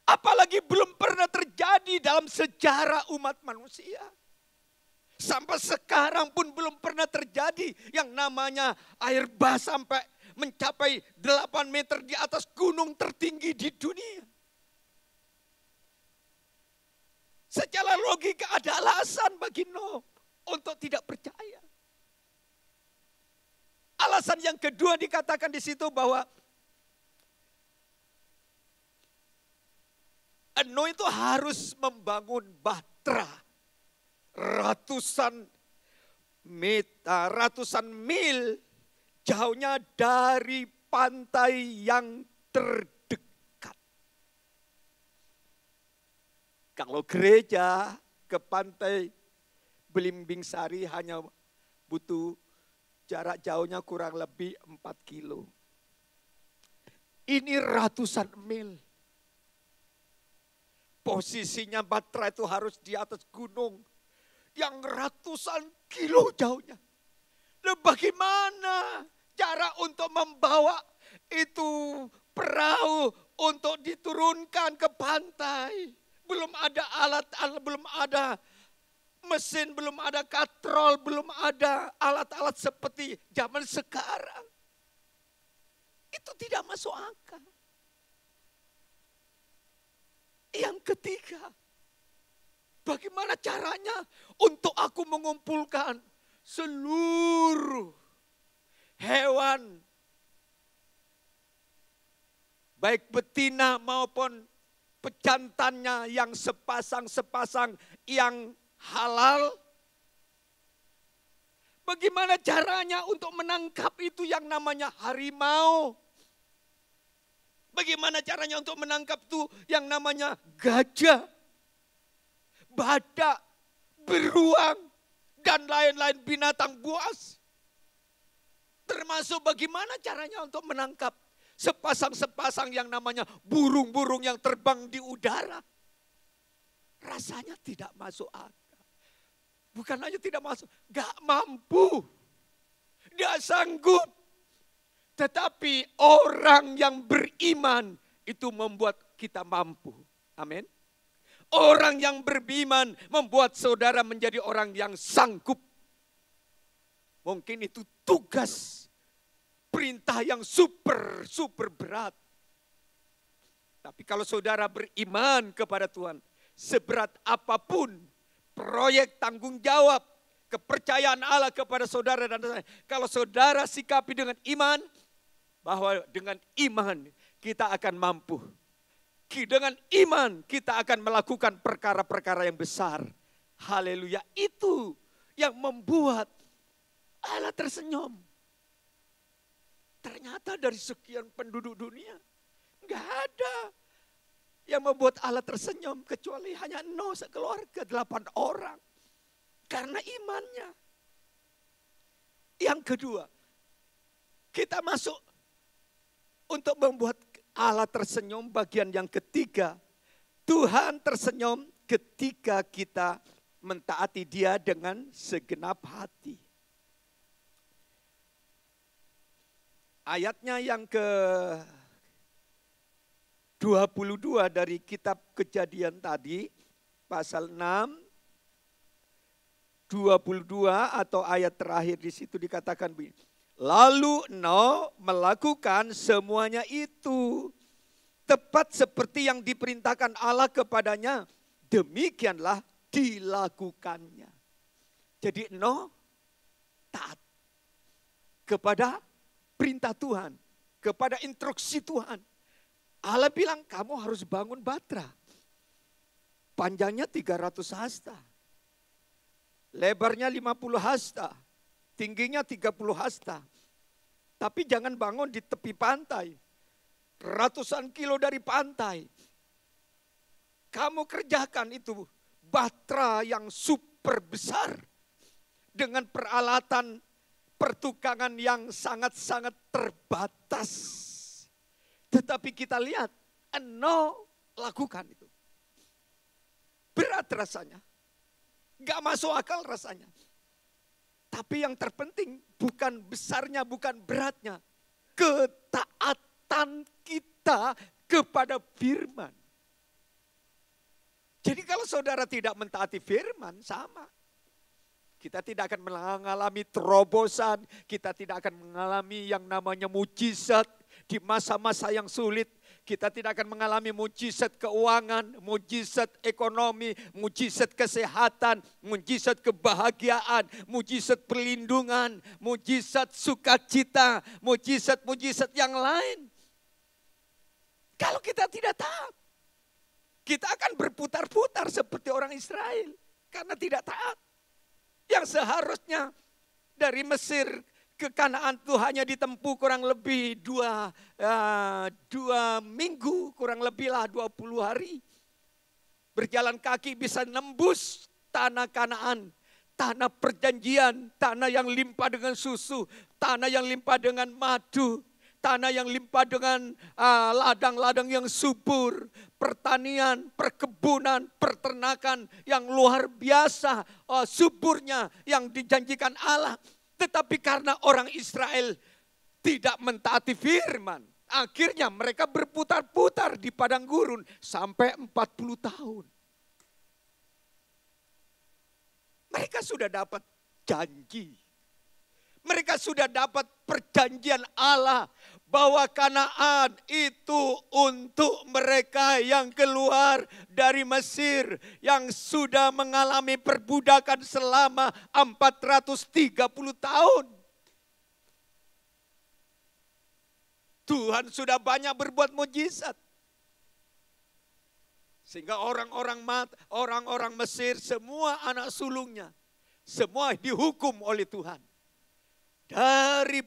Apalagi belum pernah terjadi dalam sejarah umat manusia. Sampai sekarang pun belum pernah terjadi yang namanya air bah sampai mencapai 8 meter di atas gunung tertinggi di dunia. Secara logika ada alasan bagi Nuh untuk tidak percaya. Alasan yang kedua dikatakan di situ bahwa Nuh itu harus membangun bahtera ratusan mil jauhnya dari pantai yang terdekat. Kalau gereja ke pantai Belimbing Sari hanya butuh Jarak jauhnya kurang lebih 4 kilo. Ini ratusan mil. Posisinya Batra itu harus di atas gunung yang ratusan kilo jauhnya. Lalu bagaimana cara untuk membawa itu perahu untuk diturunkan ke pantai? Belum ada alat-alat, belum ada mesin, belum ada katrol, belum ada alat-alat seperti zaman sekarang. Itu tidak masuk akal. Yang ketiga, bagaimana caranya untuk aku mengumpulkan seluruh hewan, baik betina maupun pejantannya yang sepasang-sepasang yang halal? Bagaimana caranya untuk menangkap itu yang namanya harimau? Bagaimana caranya untuk menangkap itu yang namanya gajah, badak, beruang, dan lain-lain binatang buas? Termasuk bagaimana caranya untuk menangkap sepasang-sepasang yang namanya burung-burung yang terbang di udara? Rasanya tidak masuk akal. Bukan hanya tidak masuk, gak mampu. Gak sanggup. Tetapi orang yang beriman itu membuat kita mampu. Amin. Orang yang beriman membuat saudara menjadi orang yang sanggup. Mungkin itu tugas, perintah yang super berat. Tapi kalau saudara beriman kepada Tuhan, seberat apapun proyek tanggung jawab, kepercayaan Allah kepada saudara dan saya, kalau saudara sikapi dengan iman, bahwa dengan iman kita akan mampu. Dengan iman kita akan melakukan perkara-perkara yang besar. Haleluya. Itu yang membuat Allah tersenyum. Ternyata dari sekian penduduk dunia, enggak ada yang membuat Allah tersenyum kecuali hanya Nuh sekeluarga 8 orang. Karena imannya. Yang kedua, kita masuk untuk membuat Allah tersenyum, bagian yang ketiga. Tuhan tersenyum ketika kita mentaati Dia dengan segenap hati. Ayatnya yang ke-22 dari kitab Kejadian tadi, pasal 6, 22 atau ayat terakhir di situ dikatakan begini. Lalu Nuh melakukan semuanya itu tepat seperti yang diperintahkan Allah kepadanya. Demikianlah dilakukannya. Jadi Nuh taat kepada perintah Tuhan, kepada instruksi Tuhan. Allah bilang kamu harus bangun Batra. Panjangnya 300 hasta. Lebarnya 50 hasta. Tingginya 30 hasta. Tapi jangan bangun di tepi pantai. Ratusan kilo dari pantai. Kamu kerjakan itu Batra yang super besar. Dengan peralatan pertukangan yang sangat-sangat terbatas. Tetapi kita lihat, Nuh lakukan itu. Berat rasanya. Gak masuk akal rasanya. Tapi yang terpenting bukan besarnya, bukan beratnya. Ketaatan kita kepada firman. Jadi kalau saudara tidak mentaati firman, sama. Kita tidak akan mengalami terobosan, kita tidak akan mengalami yang namanya mujizat di masa-masa yang sulit. Kita tidak akan mengalami mujizat keuangan, mujizat ekonomi, mujizat kesehatan, mujizat kebahagiaan, mujizat perlindungan, mujizat sukacita, mujizat-mujizat yang lain. Kalau kita tidak taat, kita akan berputar-putar seperti orang Israel karena tidak taat. Yang seharusnya dari Mesir ke Kanaan itu hanya ditempuh kurang lebih 2 minggu, kurang lebih lah 20 hari. Berjalan kaki bisa nembus tanah Kanaan. tanah perjanjian, tanah yang limpah dengan susu, tanah yang limpah dengan madu, tanah yang limpah dengan ladang-ladang yang subur, pertanian, perkebunan, peternakan yang luar biasa suburnya yang dijanjikan Allah. Tetapi karena orang Israel tidak mentaati firman, akhirnya mereka berputar-putar di padang gurun sampai 40 tahun. Mereka sudah dapat janji. Mereka sudah dapat perjanjian Allah bahwa Kanaan itu untuk mereka yang keluar dari Mesir, yang sudah mengalami perbudakan selama 430 tahun. Tuhan sudah banyak berbuat mujizat. Sehingga orang-orang Mesir, semua anak sulungnya, semua dihukum oleh Tuhan. Dari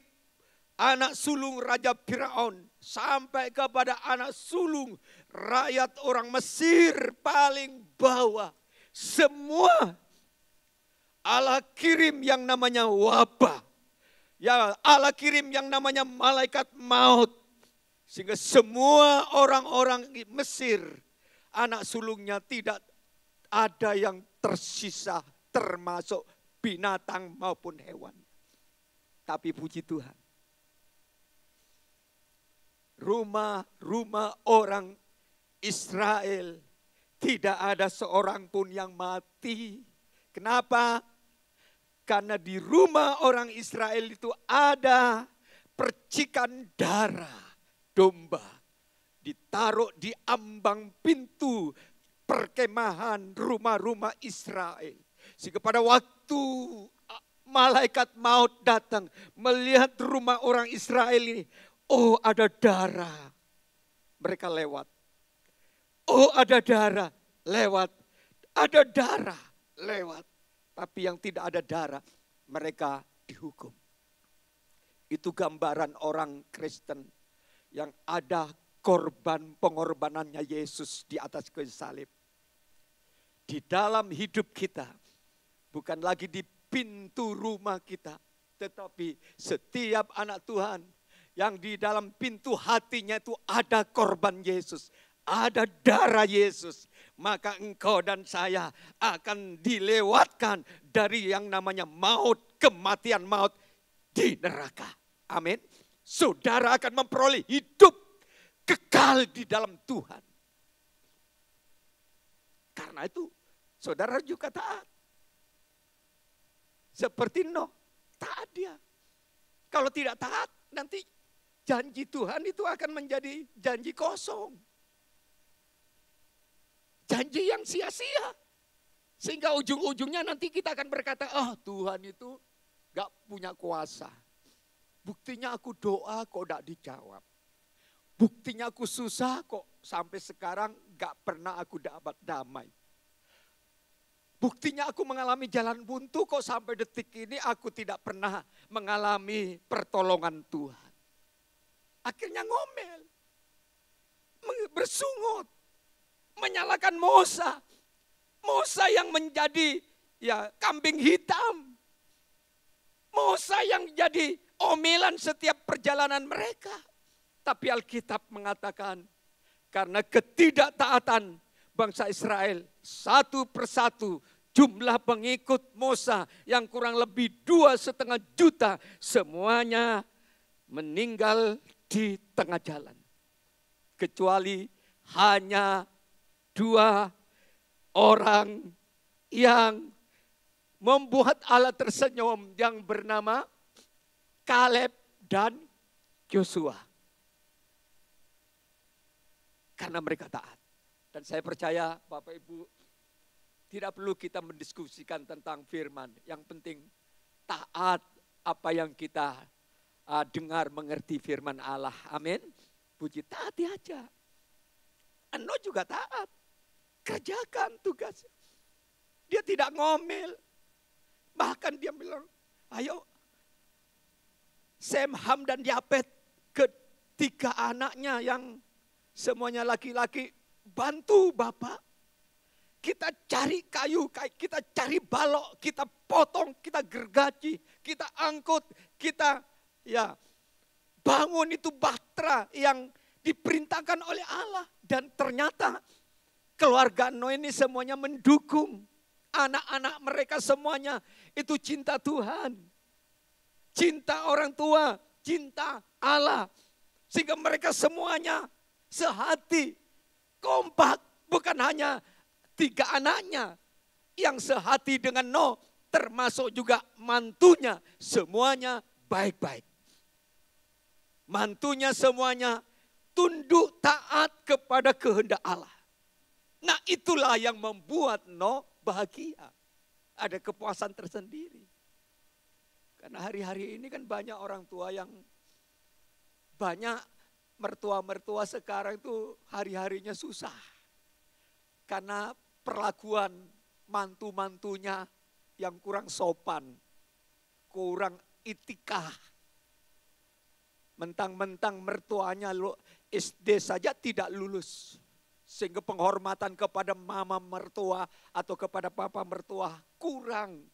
anak sulung Raja Firaun sampai kepada anak sulung rakyat orang Mesir paling bawah. Semua Allah kirim yang namanya wabah. Ya, Allah kirim yang namanya malaikat maut. Sehingga semua orang-orang Mesir, anak sulungnya tidak ada yang tersisa, termasuk binatang maupun hewan. Tapi puji Tuhan, rumah-rumah orang Israel tidak ada seorang pun yang mati. Kenapa? Karena di rumah orang Israel itu ada percikan darah domba. Ditaruh di ambang pintu perkemahan rumah-rumah Israel. Sehingga pada waktu malaikat maut datang melihat rumah orang Israel ini. Oh, ada darah. Mereka lewat. Oh, ada darah. Lewat. Ada darah. Lewat. Tapi yang tidak ada darah, mereka dihukum. Itu gambaran orang Kristen yang ada pengorbanannya Yesus di atas kayu salib. Di dalam hidup kita, bukan lagi di pintu rumah kita, tetapi setiap anak Tuhan yang di dalam pintu hatinya itu ada korban Yesus, ada darah Yesus, maka engkau dan saya akan dilewatkan dari yang namanya maut, kematian maut di neraka. Amin. Saudara akan memperoleh hidup kekal di dalam Tuhan. Karena itu saudara juga taat. Seperti Nuh, taat dia. Kalau tidak taat, nanti janji Tuhan itu akan menjadi janji kosong. Janji yang sia-sia. Sehingga ujung-ujungnya nanti kita akan berkata, oh Tuhan itu gak punya kuasa. Buktinya aku doa kok gak dijawab. Buktinya aku susah kok sampai sekarang gak pernah aku dapat damai. Buktinya aku mengalami jalan buntu kok sampai detik ini aku tidak pernah mengalami pertolongan Tuhan. Akhirnya ngomel, bersungut, menyalahkan Musa. Musa yang menjadi kambing hitam. Musa yang jadi omelan setiap perjalanan mereka. Tapi Alkitab mengatakan karena ketidaktaatan bangsa Israel satu persatu jumlah pengikut Musa yang kurang lebih 2,5 juta semuanya meninggal di tengah jalan. Kecuali hanya 2 orang yang membuat Allah tersenyum yang bernama Kaleb dan Yosua. Karena mereka taat. Dan saya percaya Bapak Ibu tidak perlu kita mendiskusikan tentang firman. Yang penting taat apa yang kita dengar mengerti firman Allah. Amin. Puji, taati aja. Eno juga taat. Kerjakan tugasnya. Dia tidak ngomel. Bahkan dia bilang, ayo Sem, Ham dan Yafet, ketiga anaknya yang semuanya laki-laki, bantu Bapak. kita cari kayu, kita cari balok, kita potong, kita gergaji, kita angkut, kita bangun itu bahtera yang diperintahkan oleh Allah. Dan ternyata keluarga Noe ini semuanya mendukung. Anak-anak mereka semuanya itu cinta Tuhan. Cinta orang tua, cinta Allah. Sehingga mereka semuanya sehati, kompak. Bukan hanya 3 anaknya yang sehati dengan Nuh, termasuk juga mantunya. Semuanya baik-baik. Mantunya semuanya tunduk taat kepada kehendak Allah. Nah, itulah yang membuat Nuh bahagia. Ada kepuasan tersendiri. Karena hari-hari ini kan banyak orang tua yang banyak mertua-mertua sekarang itu hari-harinya susah. Karena perlakuan mantu-mantunya yang kurang sopan, kurang itikah. Mentang-mentang mertuanya SD saja tidak lulus. Sehingga penghormatan kepada mama mertua atau kepada papa mertua kurang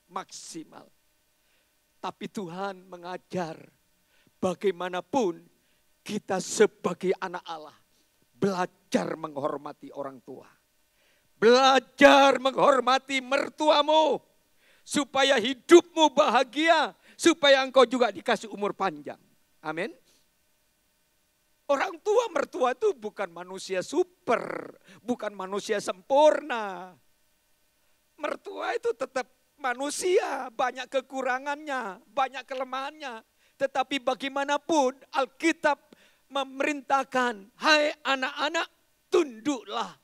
maksimal. Tapi Tuhan mengajar bagaimanapun kita sebagai anak Allah belajar menghormati orang tua. Belajar menghormati mertuamu supaya hidupmu bahagia, supaya engkau juga dikasih umur panjang. Amin. Orang tua mertua itu bukan manusia super, bukan manusia sempurna. Mertua itu tetap manusia, banyak kekurangannya, banyak kelemahannya. Tetapi bagaimanapun Alkitab memerintahkan, hai anak-anak, tunduklah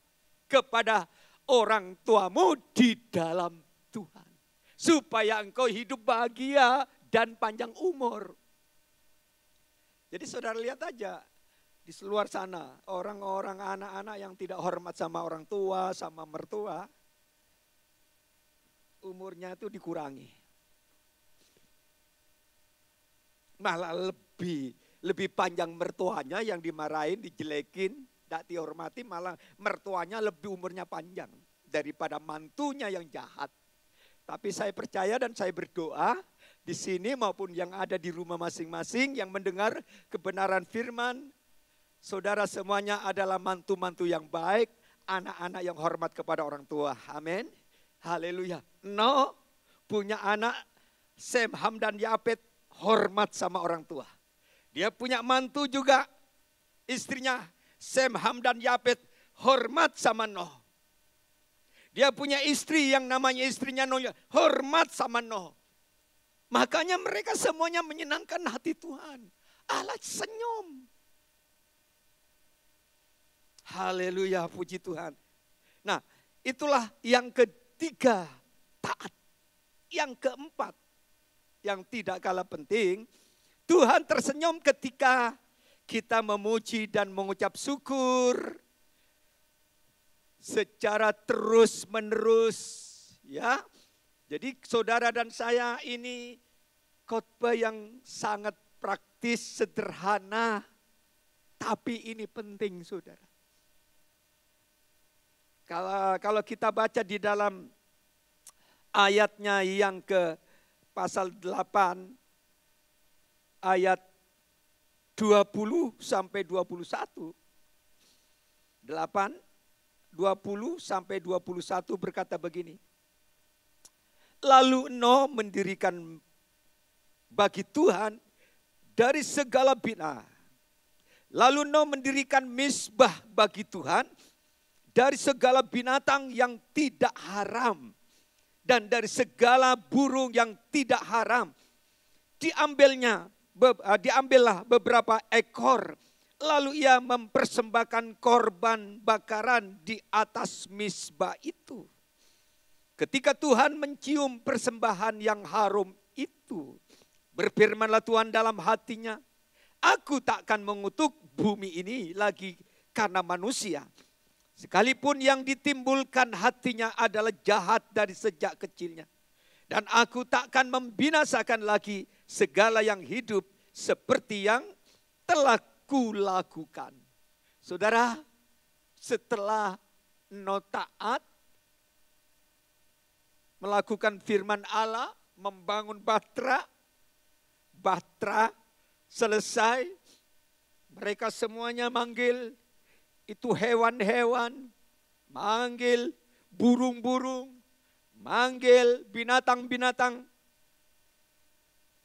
kepada orang tuamu di dalam Tuhan. Supaya engkau hidup bahagia dan panjang umur. Jadi saudara lihat aja. Di luar sana, orang-orang anak-anak yang tidak hormat sama orang tua, sama mertua, umurnya itu dikurangi. Malah lebih panjang mertuanya yang dimarahin, dijelekin, tidak dihormati, malah mertuanya lebih umurnya panjang daripada mantunya yang jahat. Tapi saya percaya dan saya berdoa di sini maupun yang ada di rumah masing-masing yang mendengar kebenaran firman, saudara semuanya adalah mantu-mantu yang baik, anak-anak yang hormat kepada orang tua. Amin. Haleluya. Nuh punya anak Sem, Ham, dan Yafet hormat sama orang tua. Dia punya mantu juga, istrinya Sem, Ham, dan Yafet hormat sama Nuh. Dia punya istri yang namanya istrinya Nuh, hormat sama Nuh. Makanya mereka semuanya menyenangkan hati Tuhan. Allah senyum. Haleluya, puji Tuhan. Nah, itulah yang ketiga, taat. Yang keempat, yang tidak kalah penting, Tuhan tersenyum ketika kita memuji dan mengucap syukur secara terus-menerus, ya. Jadi saudara dan saya ini khotbah yang sangat praktis, sederhana, tapi ini penting saudara. Kalau kita baca di dalam ayatnya yang ke pasal 8 ayat 20 sampai 21. 8, 20 sampai 21 berkata begini. Lalu Nuh mendirikan bagi Tuhan dari segala bina. Lalu Nuh mendirikan misbah bagi Tuhan dari segala binatang yang tidak haram dan dari segala burung yang tidak haram. Diambillah beberapa ekor, lalu ia mempersembahkan korban bakaran di atas misbah itu. Ketika Tuhan mencium persembahan yang harum itu, berfirmanlah Tuhan dalam hatinya, aku takkan mengutuk bumi ini lagi karena manusia. Sekalipun yang ditimbulkan hatinya adalah jahat dari sejak kecilnya. Dan aku takkan membinasakan lagi segala yang hidup seperti yang telah kulakukan. Saudara, setelah Nuh taat, melakukan firman Allah, membangun Bahtera. Bahtera selesai, mereka semuanya manggil itu hewan-hewan, manggil burung-burung, manggil binatang-binatang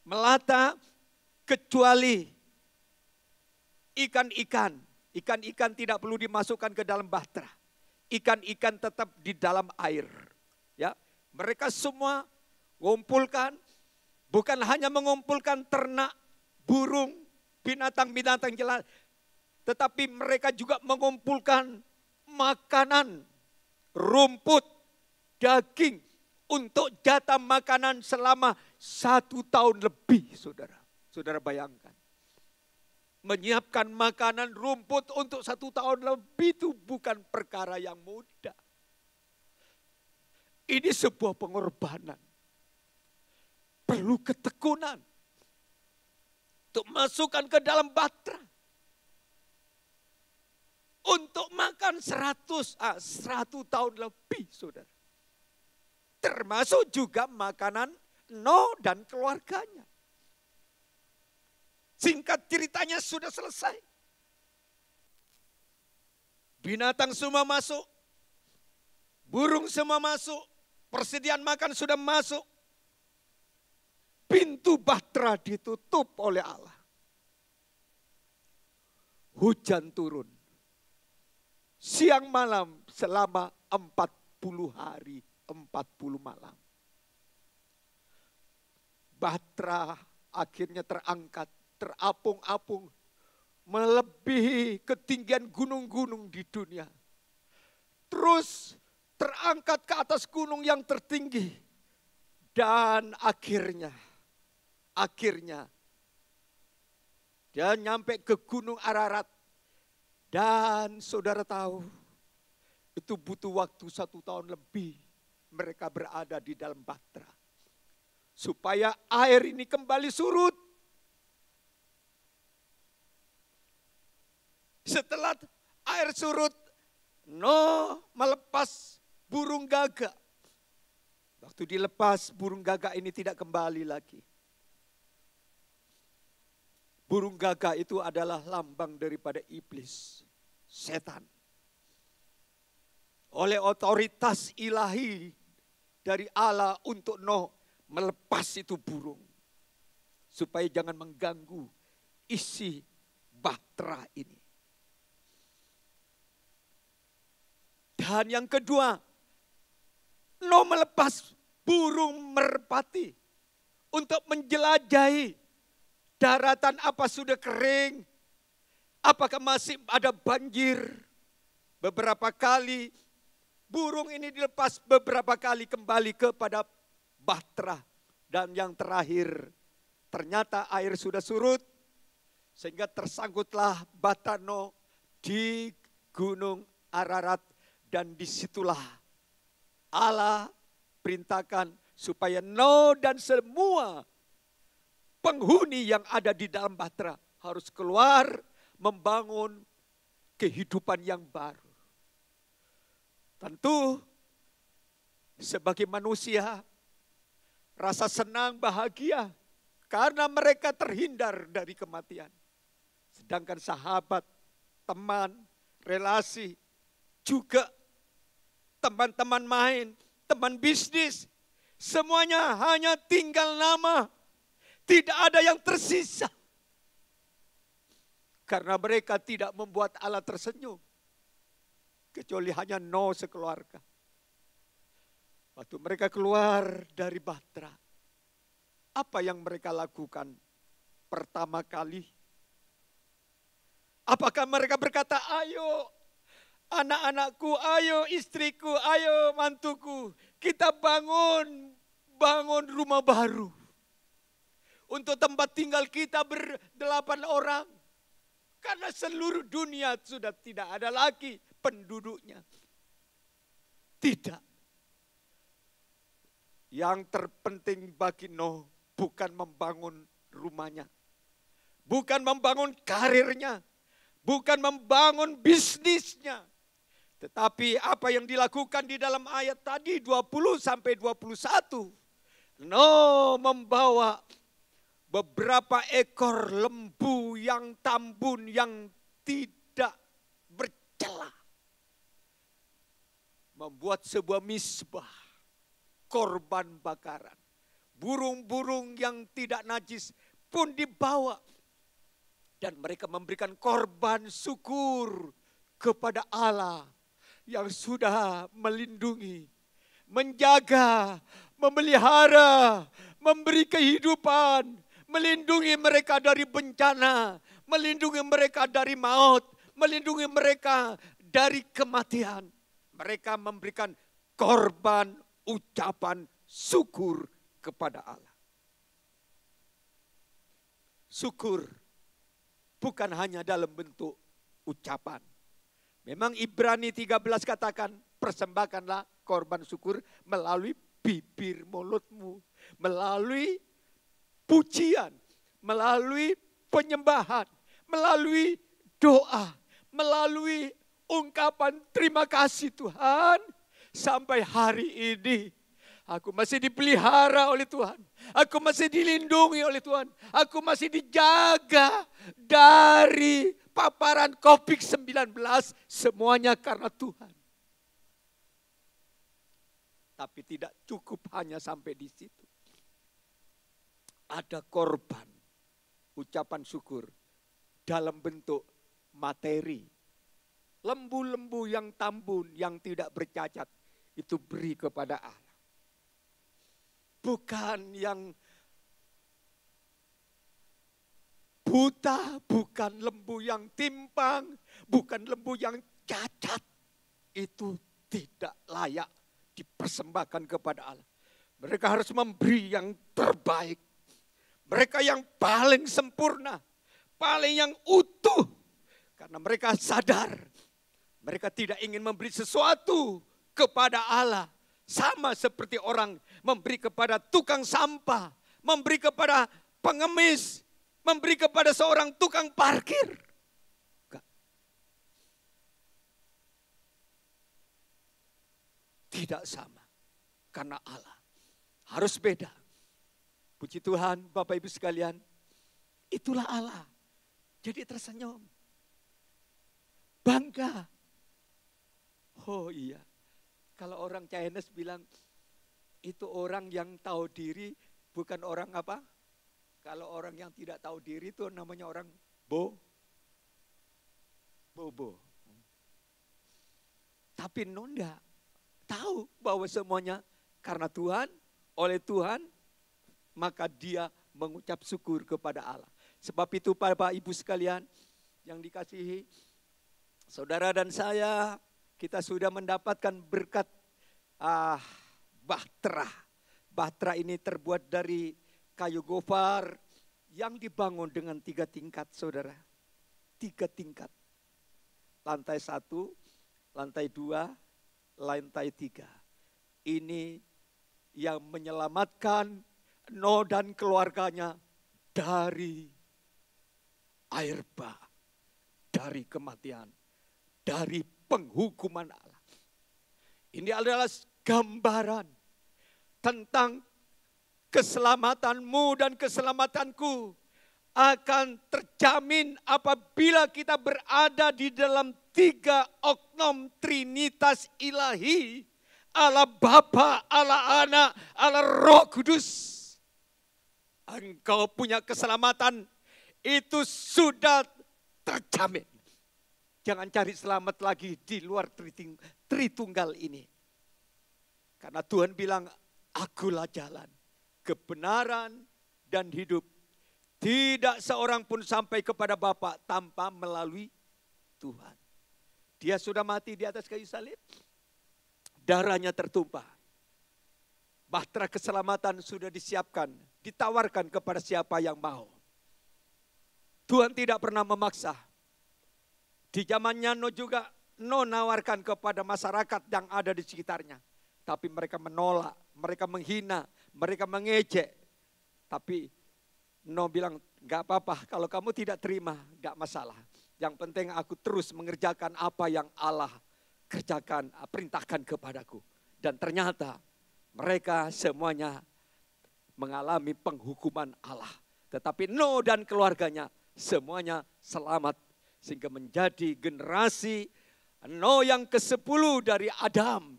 melata, kecuali ikan-ikan. Ikan-ikan tidak perlu dimasukkan ke dalam Bahtera. Ikan-ikan tetap di dalam air. Ya, mereka semua mengumpulkan, bukan hanya mengumpulkan ternak, burung, binatang-binatang jelas, tetapi mereka juga mengumpulkan makanan, rumput, daging untuk jatah makanan selama 1 tahun lebih, saudara. Saudara bayangkan. Menyiapkan makanan rumput untuk 1 tahun lebih itu bukan perkara yang mudah. Ini sebuah pengorbanan. Perlu ketekunan. Untuk masukkan ke dalam Bahtera. Untuk makan 100 tahun lebih, saudara. Termasuk juga makanan Noh dan keluarganya. Singkat ceritanya sudah selesai. Binatang semua masuk. Burung semua masuk. Persediaan makan sudah masuk. Pintu Bahtera ditutup oleh Allah. Hujan turun. Siang malam selama 40 hari, 40 malam. Bahtera akhirnya terangkat, terapung-apung, melebihi ketinggian gunung-gunung di dunia. Terus terangkat ke atas gunung yang tertinggi. Dan akhirnya dia nyampe ke Gunung Ararat. Dan saudara tahu, itu butuh waktu 1 tahun lebih mereka berada di dalam Bahtera. Supaya air ini kembali surut. Setelah air surut, Noh melepas burung gagak. Waktu dilepas, burung gagak ini tidak kembali lagi. Burung gagak itu adalah lambang daripada iblis, setan. Oleh otoritas ilahi dari Allah untuk Noh melepas itu burung. Supaya jangan mengganggu isi Bahtera ini. Dan yang kedua, Noh melepas burung merpati untuk menjelajahi daratan apa sudah kering, apakah masih ada banjir. Beberapa kali burung ini dilepas, beberapa kali kembali kepada Bahtera. Dan yang terakhir, ternyata air sudah surut, sehingga tersangkutlah Bahtera Noh di Gunung Ararat. Dan disitulah Allah perintahkan supaya Noh dan semua penghuni yang ada di dalam Bahtera harus keluar membangun kehidupan yang baru. Tentu sebagai manusia rasa senang bahagia karena mereka terhindar dari kematian. Sedangkan sahabat, teman, relasi, juga teman-teman main, teman bisnis, semuanya hanya tinggal nama. Tidak ada yang tersisa. Karena mereka tidak membuat Allah tersenyum. Kecuali hanya Noh sekeluarga. Waktu mereka keluar dari Bahtera, apa yang mereka lakukan pertama kali? Apakah mereka berkata, ayo anak-anakku, ayo istriku, ayo mantuku, kita bangun rumah baru. Untuk tempat tinggal kita 8 orang. Karena seluruh dunia sudah tidak ada lagi penduduknya. Tidak. Yang terpenting bagi Noh bukan membangun rumahnya. Bukan membangun karirnya. Bukan membangun bisnisnya. Tetapi apa yang dilakukan di dalam ayat tadi 20 sampai 21. Noh membawa beberapa ekor lembu yang tambun yang tidak bercela. Membuat sebuah misbah, korban bakaran. Burung-burung yang tidak najis pun dibawa. Dan mereka memberikan korban syukur kepada Allah yang sudah melindungi, menjaga, memelihara, memberi kehidupan, melindungi mereka dari bencana, melindungi mereka dari maut, melindungi mereka dari kematian. Mereka memberikan korban ucapan syukur kepada Allah. Syukur bukan hanya dalam bentuk ucapan. Memang Ibrani 13 katakan, persembahkanlah korban syukur melalui bibir mulutmu, melalui pujian, melalui penyembahan, melalui doa, melalui ungkapan terima kasih Tuhan. Sampai hari ini aku masih dipelihara oleh Tuhan. Aku masih dilindungi oleh Tuhan. Aku masih dijaga dari paparan COVID-19. Semuanya karena Tuhan. Tapi tidak cukup hanya sampai di situ. Ada korban ucapan syukur dalam bentuk materi. Lembu-lembu yang tambun, yang tidak bercacat, itu beri kepada Allah. Bukan yang buta, bukan lembu yang timpang, bukan lembu yang cacat. Itu tidak layak dipersembahkan kepada Allah. Mereka harus memberi yang terbaik. Mereka yang paling sempurna, paling yang utuh. Karena mereka sadar, mereka tidak ingin memberi sesuatu kepada Allah. Sama seperti orang memberi kepada tukang sampah, memberi kepada pengemis, memberi kepada seorang tukang parkir. Enggak. Tidak sama. Karena Allah harus beda. Puji Tuhan, Bapak Ibu sekalian, itulah Allah. Jadi tersenyum. Bangga. Oh iya. Kalau orang Chinese bilang, itu orang yang tahu diri, bukan orang apa? Kalau orang yang tidak tahu diri itu namanya orang bobo. Tapi Nonda tahu bahwa semuanya karena Tuhan, oleh Tuhan, maka dia mengucap syukur kepada Allah. Sebab itu Bapak Ibu sekalian yang dikasihi, saudara dan saya, kita sudah mendapatkan berkat bahtera. Bahtera ini terbuat dari kayu gofar yang dibangun dengan 3 tingkat, saudara. 3 tingkat. Lantai 1, lantai 2, lantai 3. Ini yang menyelamatkan Noh dan keluarganya dari air bah, dari kematian, dari penghukuman Allah. Ini adalah gambaran tentang keselamatanmu dan keselamatanku akan terjamin apabila kita berada di dalam 3 oknum Trinitas ilahi. Allah Bapa, Allah Anak, Allah Roh Kudus. Engkau punya keselamatan itu sudah terjamin. Jangan cari selamat lagi di luar Tritunggal ini. Karena Tuhan bilang, akulah jalan, kebenaran, dan hidup. Tidak seorang pun sampai kepada Bapa tanpa melalui Tuhan. Dia sudah mati di atas kayu salib. Darahnya tertumpah. Bahtera keselamatan sudah disiapkan, ditawarkan kepada siapa yang mau. Tuhan tidak pernah memaksa. Di zamannya Noh juga, Noh nawarkan kepada masyarakat yang ada di sekitarnya. Tapi mereka menolak, mereka menghina, mereka mengejek. Tapi Noh bilang, gak apa-apa, kalau kamu tidak terima, gak masalah. Yang penting aku terus mengerjakan apa yang Allah kerjakan, perintahkan kepadaku. Dan ternyata mereka semuanya mengalami penghukuman Allah. Tetapi Nuh dan keluarganya semuanya selamat. Sehingga menjadi generasi Nuh yang ke-10 dari Adam.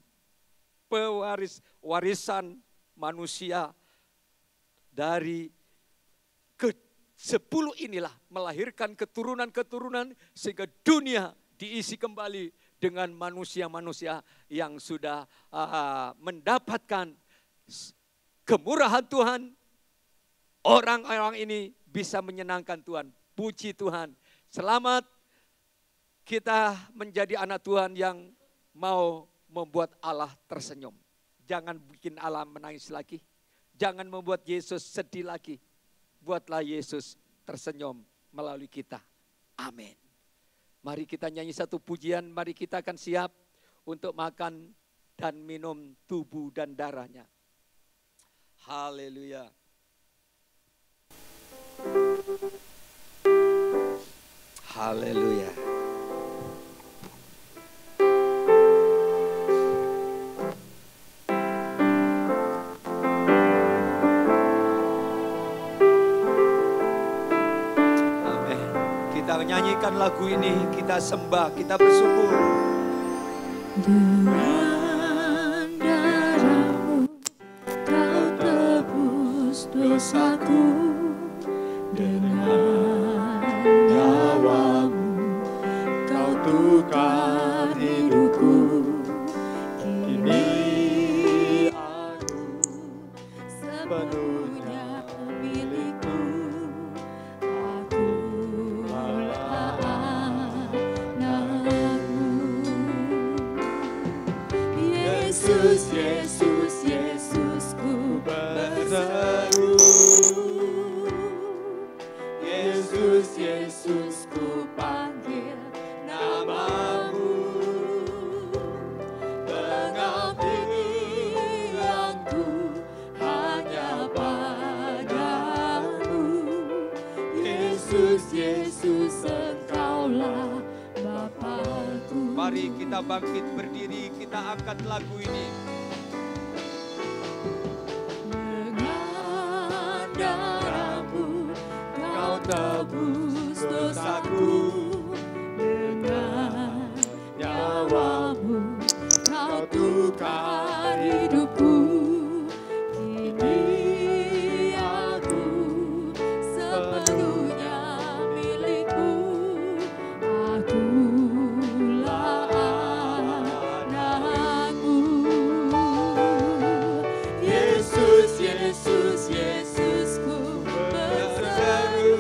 Warisan manusia dari ke-10 inilah melahirkan keturunan-keturunan sehingga dunia diisi kembali dengan manusia-manusia yang sudah mendapatkan kemurahan Tuhan. Orang-orang ini bisa menyenangkan Tuhan. Puji Tuhan. Selamat kita menjadi anak Tuhan yang mau membuat Allah tersenyum. Jangan bikin Allah menangis lagi. Jangan membuat Yesus sedih lagi. Buatlah Yesus tersenyum melalui kita. Amin. Mari kita nyanyi satu pujian, mari kita akan siap untuk makan dan minum tubuh dan darahnya. Haleluya. Haleluya. Kita menyanyikan lagu ini, kita sembah, kita bersyukur. Dengan darahmu kau tebus dosaku, dengan nyawamu kau tukar hidupku. Kini aku sepenuhnya milikmu. Yesus, Yesus, Yesusku berseru. Yesus, Yesusku panggil namamu. Pengabdianku hanya padamu. Yesus, Yesus, Engkaulah Bapakku. Mari kita bangkit berdiri, kita angkat lagu ini. Dengan darahmu kau tebus dosaku, dengan nyawamu kau tukar hidupku. Kini aku sepenuhnya milikmu. Akulah anakmu. Yesus, Yesus, Yesusku berseru.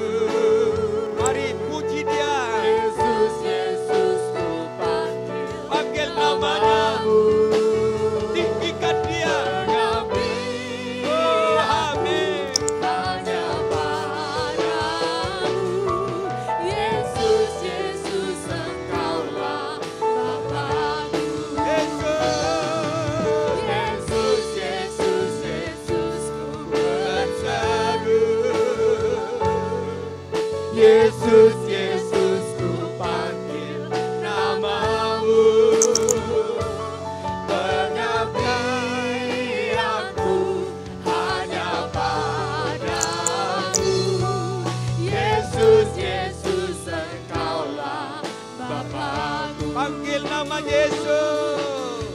Mari puji Dia. Yesus, Yesusku panggil namanya. namamu. Tinggikan Dia. Pengabdianku Oh, amin. hanya padamu. Yesus, Yesus, Engkaulah Bapakku. Yesus. Yesus, Yesus, Yesusku berseru. Yesus, Yesusku panggil namamu. Pengabdianku hanya padamu. Yesus, Yesus, Engkaulah Bapakku. Panggil nama Yesus.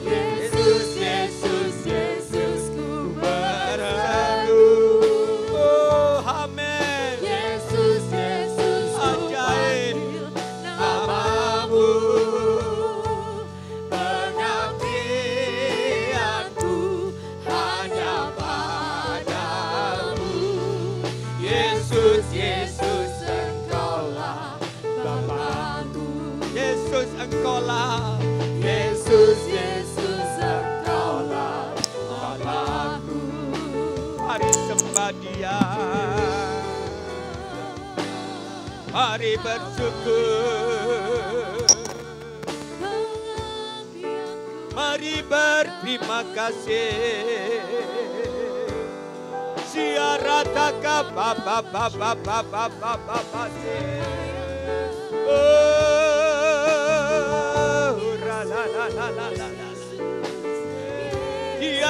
Yesus, Yesus, Yesusku berseru. Oh, amin. Yesus, Yesusku Ajaib. panggil namamu. Pengabdianku hanya padamu. Yesus, Yesus, Engkaulah Bapakku. Yesus, Engkaulah. Yesus, Yesus, Engkaulah Bapakku. Mari sembah Dia. Mari bersyukur. Mari berterima kasih. Siarataka bapa bapa bapa bapa oh la la la la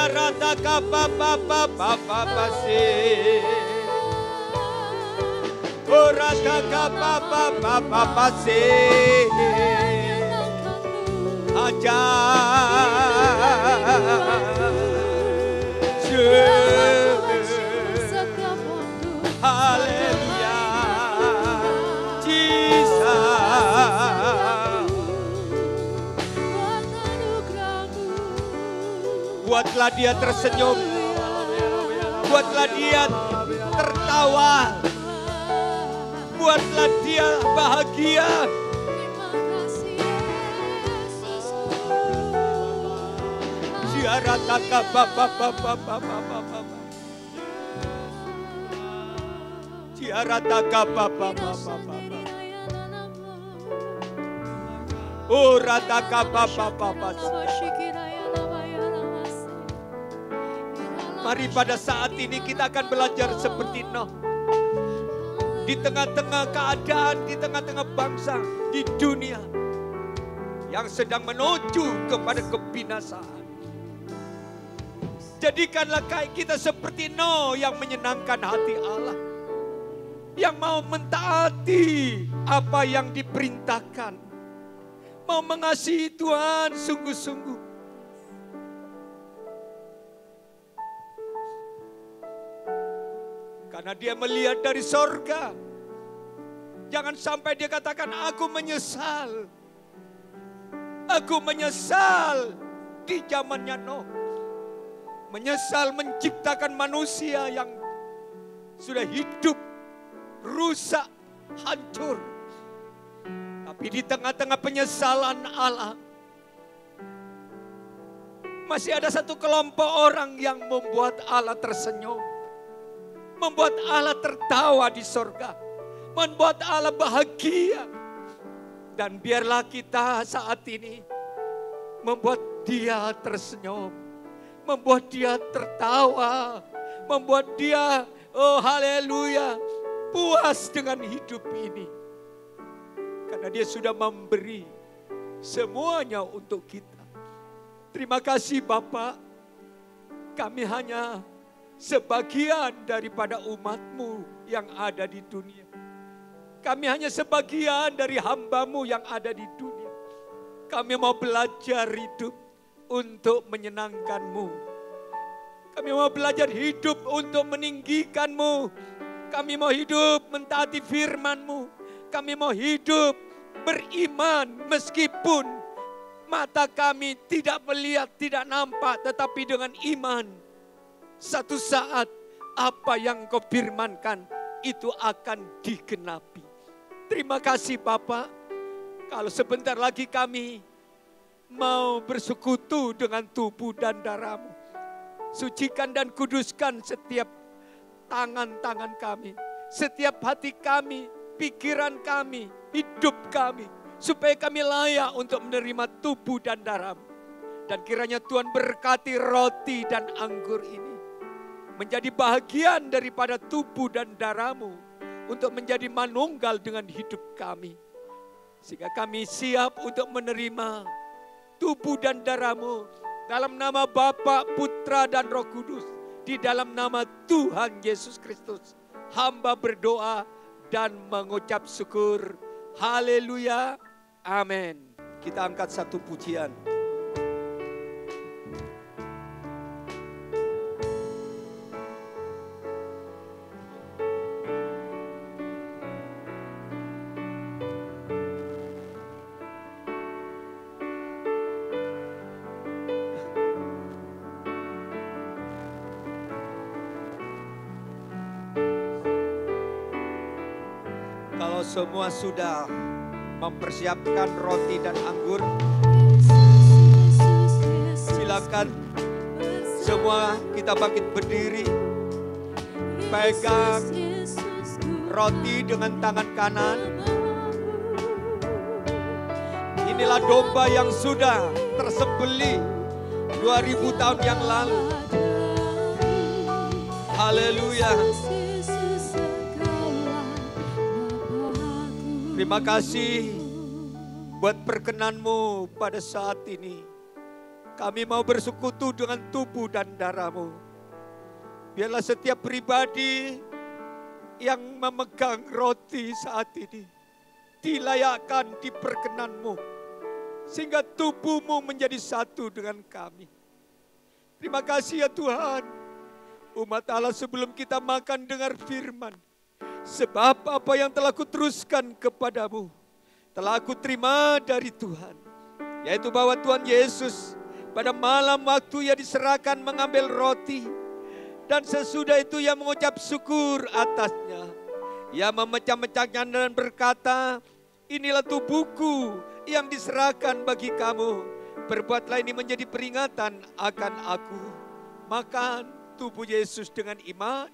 Siarata kapa papa papa pasi. Orata kapa papa papa pasi. Aja. Haleluya. Buatlah dia tersenyum, buatlah dia tertawa, buatlah dia bahagia. Siarataka bapa bapa bapa bapa, siarataka bapa bapa bapa, oh rataka bapa bapa. Mari pada saat ini kita akan belajar seperti Nuh. Di tengah-tengah keadaan, di tengah-tengah bangsa, di dunia yang sedang menuju kepada kebinasaan. Jadikanlah kita seperti Nuh yang menyenangkan hati Allah. Yang mau mentaati apa yang diperintahkan. Mau mengasihi Tuhan sungguh-sungguh. Karena dia melihat dari sorga. Jangan sampai dia katakan, aku menyesal. Aku menyesal di zamannya Nuh. Menyesal menciptakan manusia yang sudah hidup, rusak, hancur. Tapi di tengah-tengah penyesalan Allah, masih ada satu kelompok orang yang membuat Allah tersenyum. Membuat Allah tertawa di sorga. Membuat Allah bahagia. Dan biarlah kita saat ini membuat dia tersenyum. Membuat dia tertawa. Membuat dia, oh haleluya, puas dengan hidup ini. Karena dia sudah memberi semuanya untuk kita. Terima kasih Bapak. Kami hanya sebagian daripada umat-Mu yang ada di dunia. Kami hanya sebagian dari hamba-Mu yang ada di dunia. Kami mau belajar hidup untuk menyenangkan-Mu. Kami mau belajar hidup untuk meninggikan-Mu. Kami mau hidup mentaati firman-Mu. Kami mau hidup beriman meskipun mata kami tidak melihat, tidak nampak, tetapi dengan iman. Satu saat apa yang Kau firmankan itu akan digenapi. Terima kasih Bapak. Kalau sebentar lagi kami mau bersekutu dengan tubuh dan darah-Mu. Sucikan dan kuduskan setiap tangan-tangan kami. Setiap hati kami, pikiran kami, hidup kami. Supaya kami layak untuk menerima tubuh dan darah-Mu. Dan kiranya Tuhan berkati roti dan anggur ini. Menjadi bahagian daripada tubuh dan darah-Mu untuk menjadi manunggal dengan hidup kami. Sehingga kami siap untuk menerima tubuh dan darah-Mu dalam nama Bapa, Putra dan Roh Kudus. Di dalam nama Tuhan Yesus Kristus. Hamba berdoa dan mengucap syukur. Haleluya. Amin. Kita angkat satu pujian. Kalau semua sudah mempersiapkan roti dan anggur, silakan semua kita bangkit berdiri, pegang roti dengan tangan kanan. Inilah domba yang sudah tersembelih 2000 tahun yang lalu. Haleluya. Terima kasih buat perkenan-Mu pada saat ini. Kami mau bersekutu dengan tubuh dan darah-Mu. Biarlah setiap pribadi yang memegang roti saat ini dilayakkan, diperkenan-Mu, sehingga tubuh-Mu menjadi satu dengan kami. Terima kasih ya Tuhan. Umat Allah, sebelum kita makan dengar firman, sebab apa yang telah kuteruskan kepadamu telah aku terima dari Tuhan, yaitu bahwa Tuhan Yesus pada malam waktu Ia diserahkan mengambil roti, dan sesudah itu Ia mengucap syukur atasnya. Ia memecah-mecahnya dan berkata, inilah tubuhku yang diserahkan bagi kamu. Perbuatlah ini menjadi peringatan akan aku. Makan tubuh Yesus dengan iman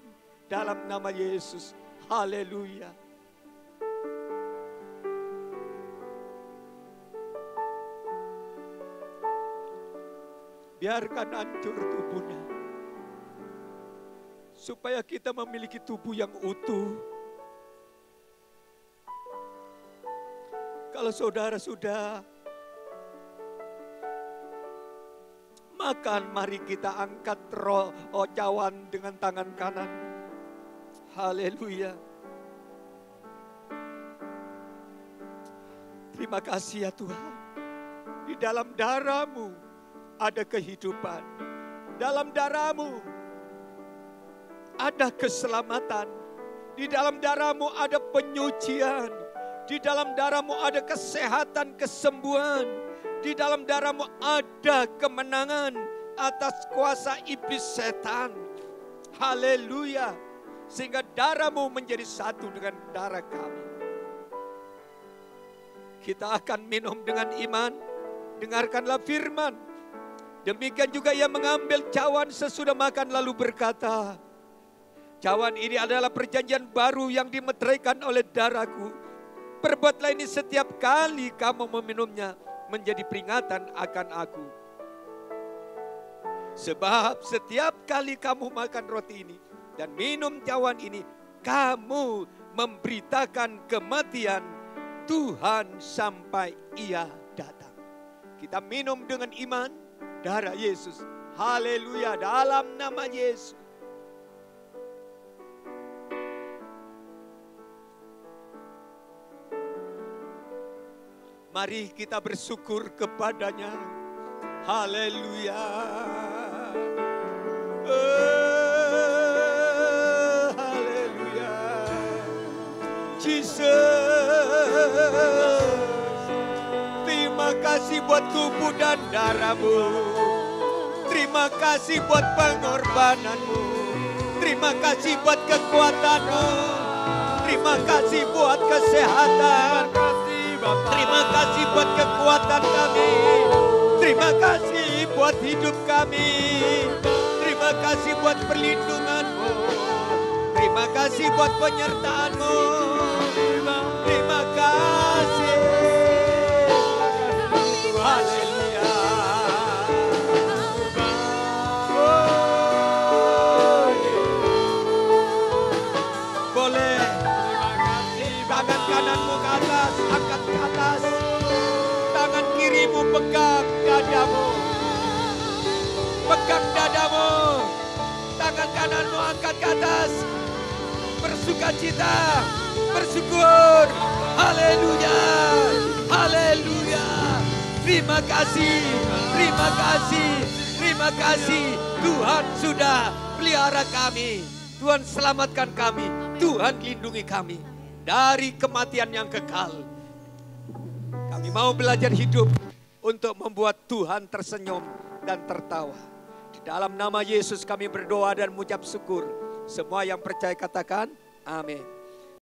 dalam nama Yesus. Haleluya. Biarkan hancur tubuhnya, supaya kita memiliki tubuh yang utuh. Kalau saudara sudah makan, mari kita angkat cawan dengan tangan kanan. Haleluya. Terima kasih ya Tuhan. Di dalam darah-Mu ada kehidupan. Dalam darah-Mu ada keselamatan. Di dalam darah-Mu ada penyucian. Di dalam darah-Mu ada kesehatan, kesembuhan. Di dalam darah-Mu ada kemenangan atas kuasa iblis setan. Haleluya. Sehingga darah-Mu menjadi satu dengan darah kami. Kita akan minum dengan iman. Dengarkanlah firman. Demikian juga Ia mengambil cawan sesudah makan lalu berkata, cawan ini adalah perjanjian baru yang dimeteraikan oleh darahku. Perbuatlah ini setiap kali kamu meminumnya menjadi peringatan akan aku. Sebab setiap kali kamu makan roti ini dan minum cawan ini, kamu memberitakan kematian Tuhan sampai Ia datang. Kita minum dengan iman darah Yesus. Haleluya, dalam nama Yesus. Mari kita bersyukur kepadanya. Haleluya. Haleluya. Jesus. Terima kasih buat tubuh dan darah-Mu. Terima kasih buat pengorbanan-Mu. Terima kasih buat kekuatan-Mu. Terima kasih buat kesehatan. Terima kasih buat kekuatan kami. Terima kasih buat hidup kami. Terima kasih buat perlindungan-Mu. Terima kasih buat penyertaan-Mu. Terima kasih. Haleluya. Boleh tangan kananmu ke atas, angkat ke atas. Tangan kirimu pegang dadamu. Pegang dadamu. Tangan kananmu angkat ke atas. Bersukacita, bersyukur. Haleluya. Haleluya. Terima kasih, terima kasih, terima kasih. Tuhan sudah pelihara kami. Tuhan selamatkan kami. Tuhan lindungi kami dari kematian yang kekal. Kami mau belajar hidup untuk membuat Tuhan tersenyum dan tertawa. Di dalam nama Yesus kami berdoa dan mengucap syukur. Semua yang percaya katakan amin.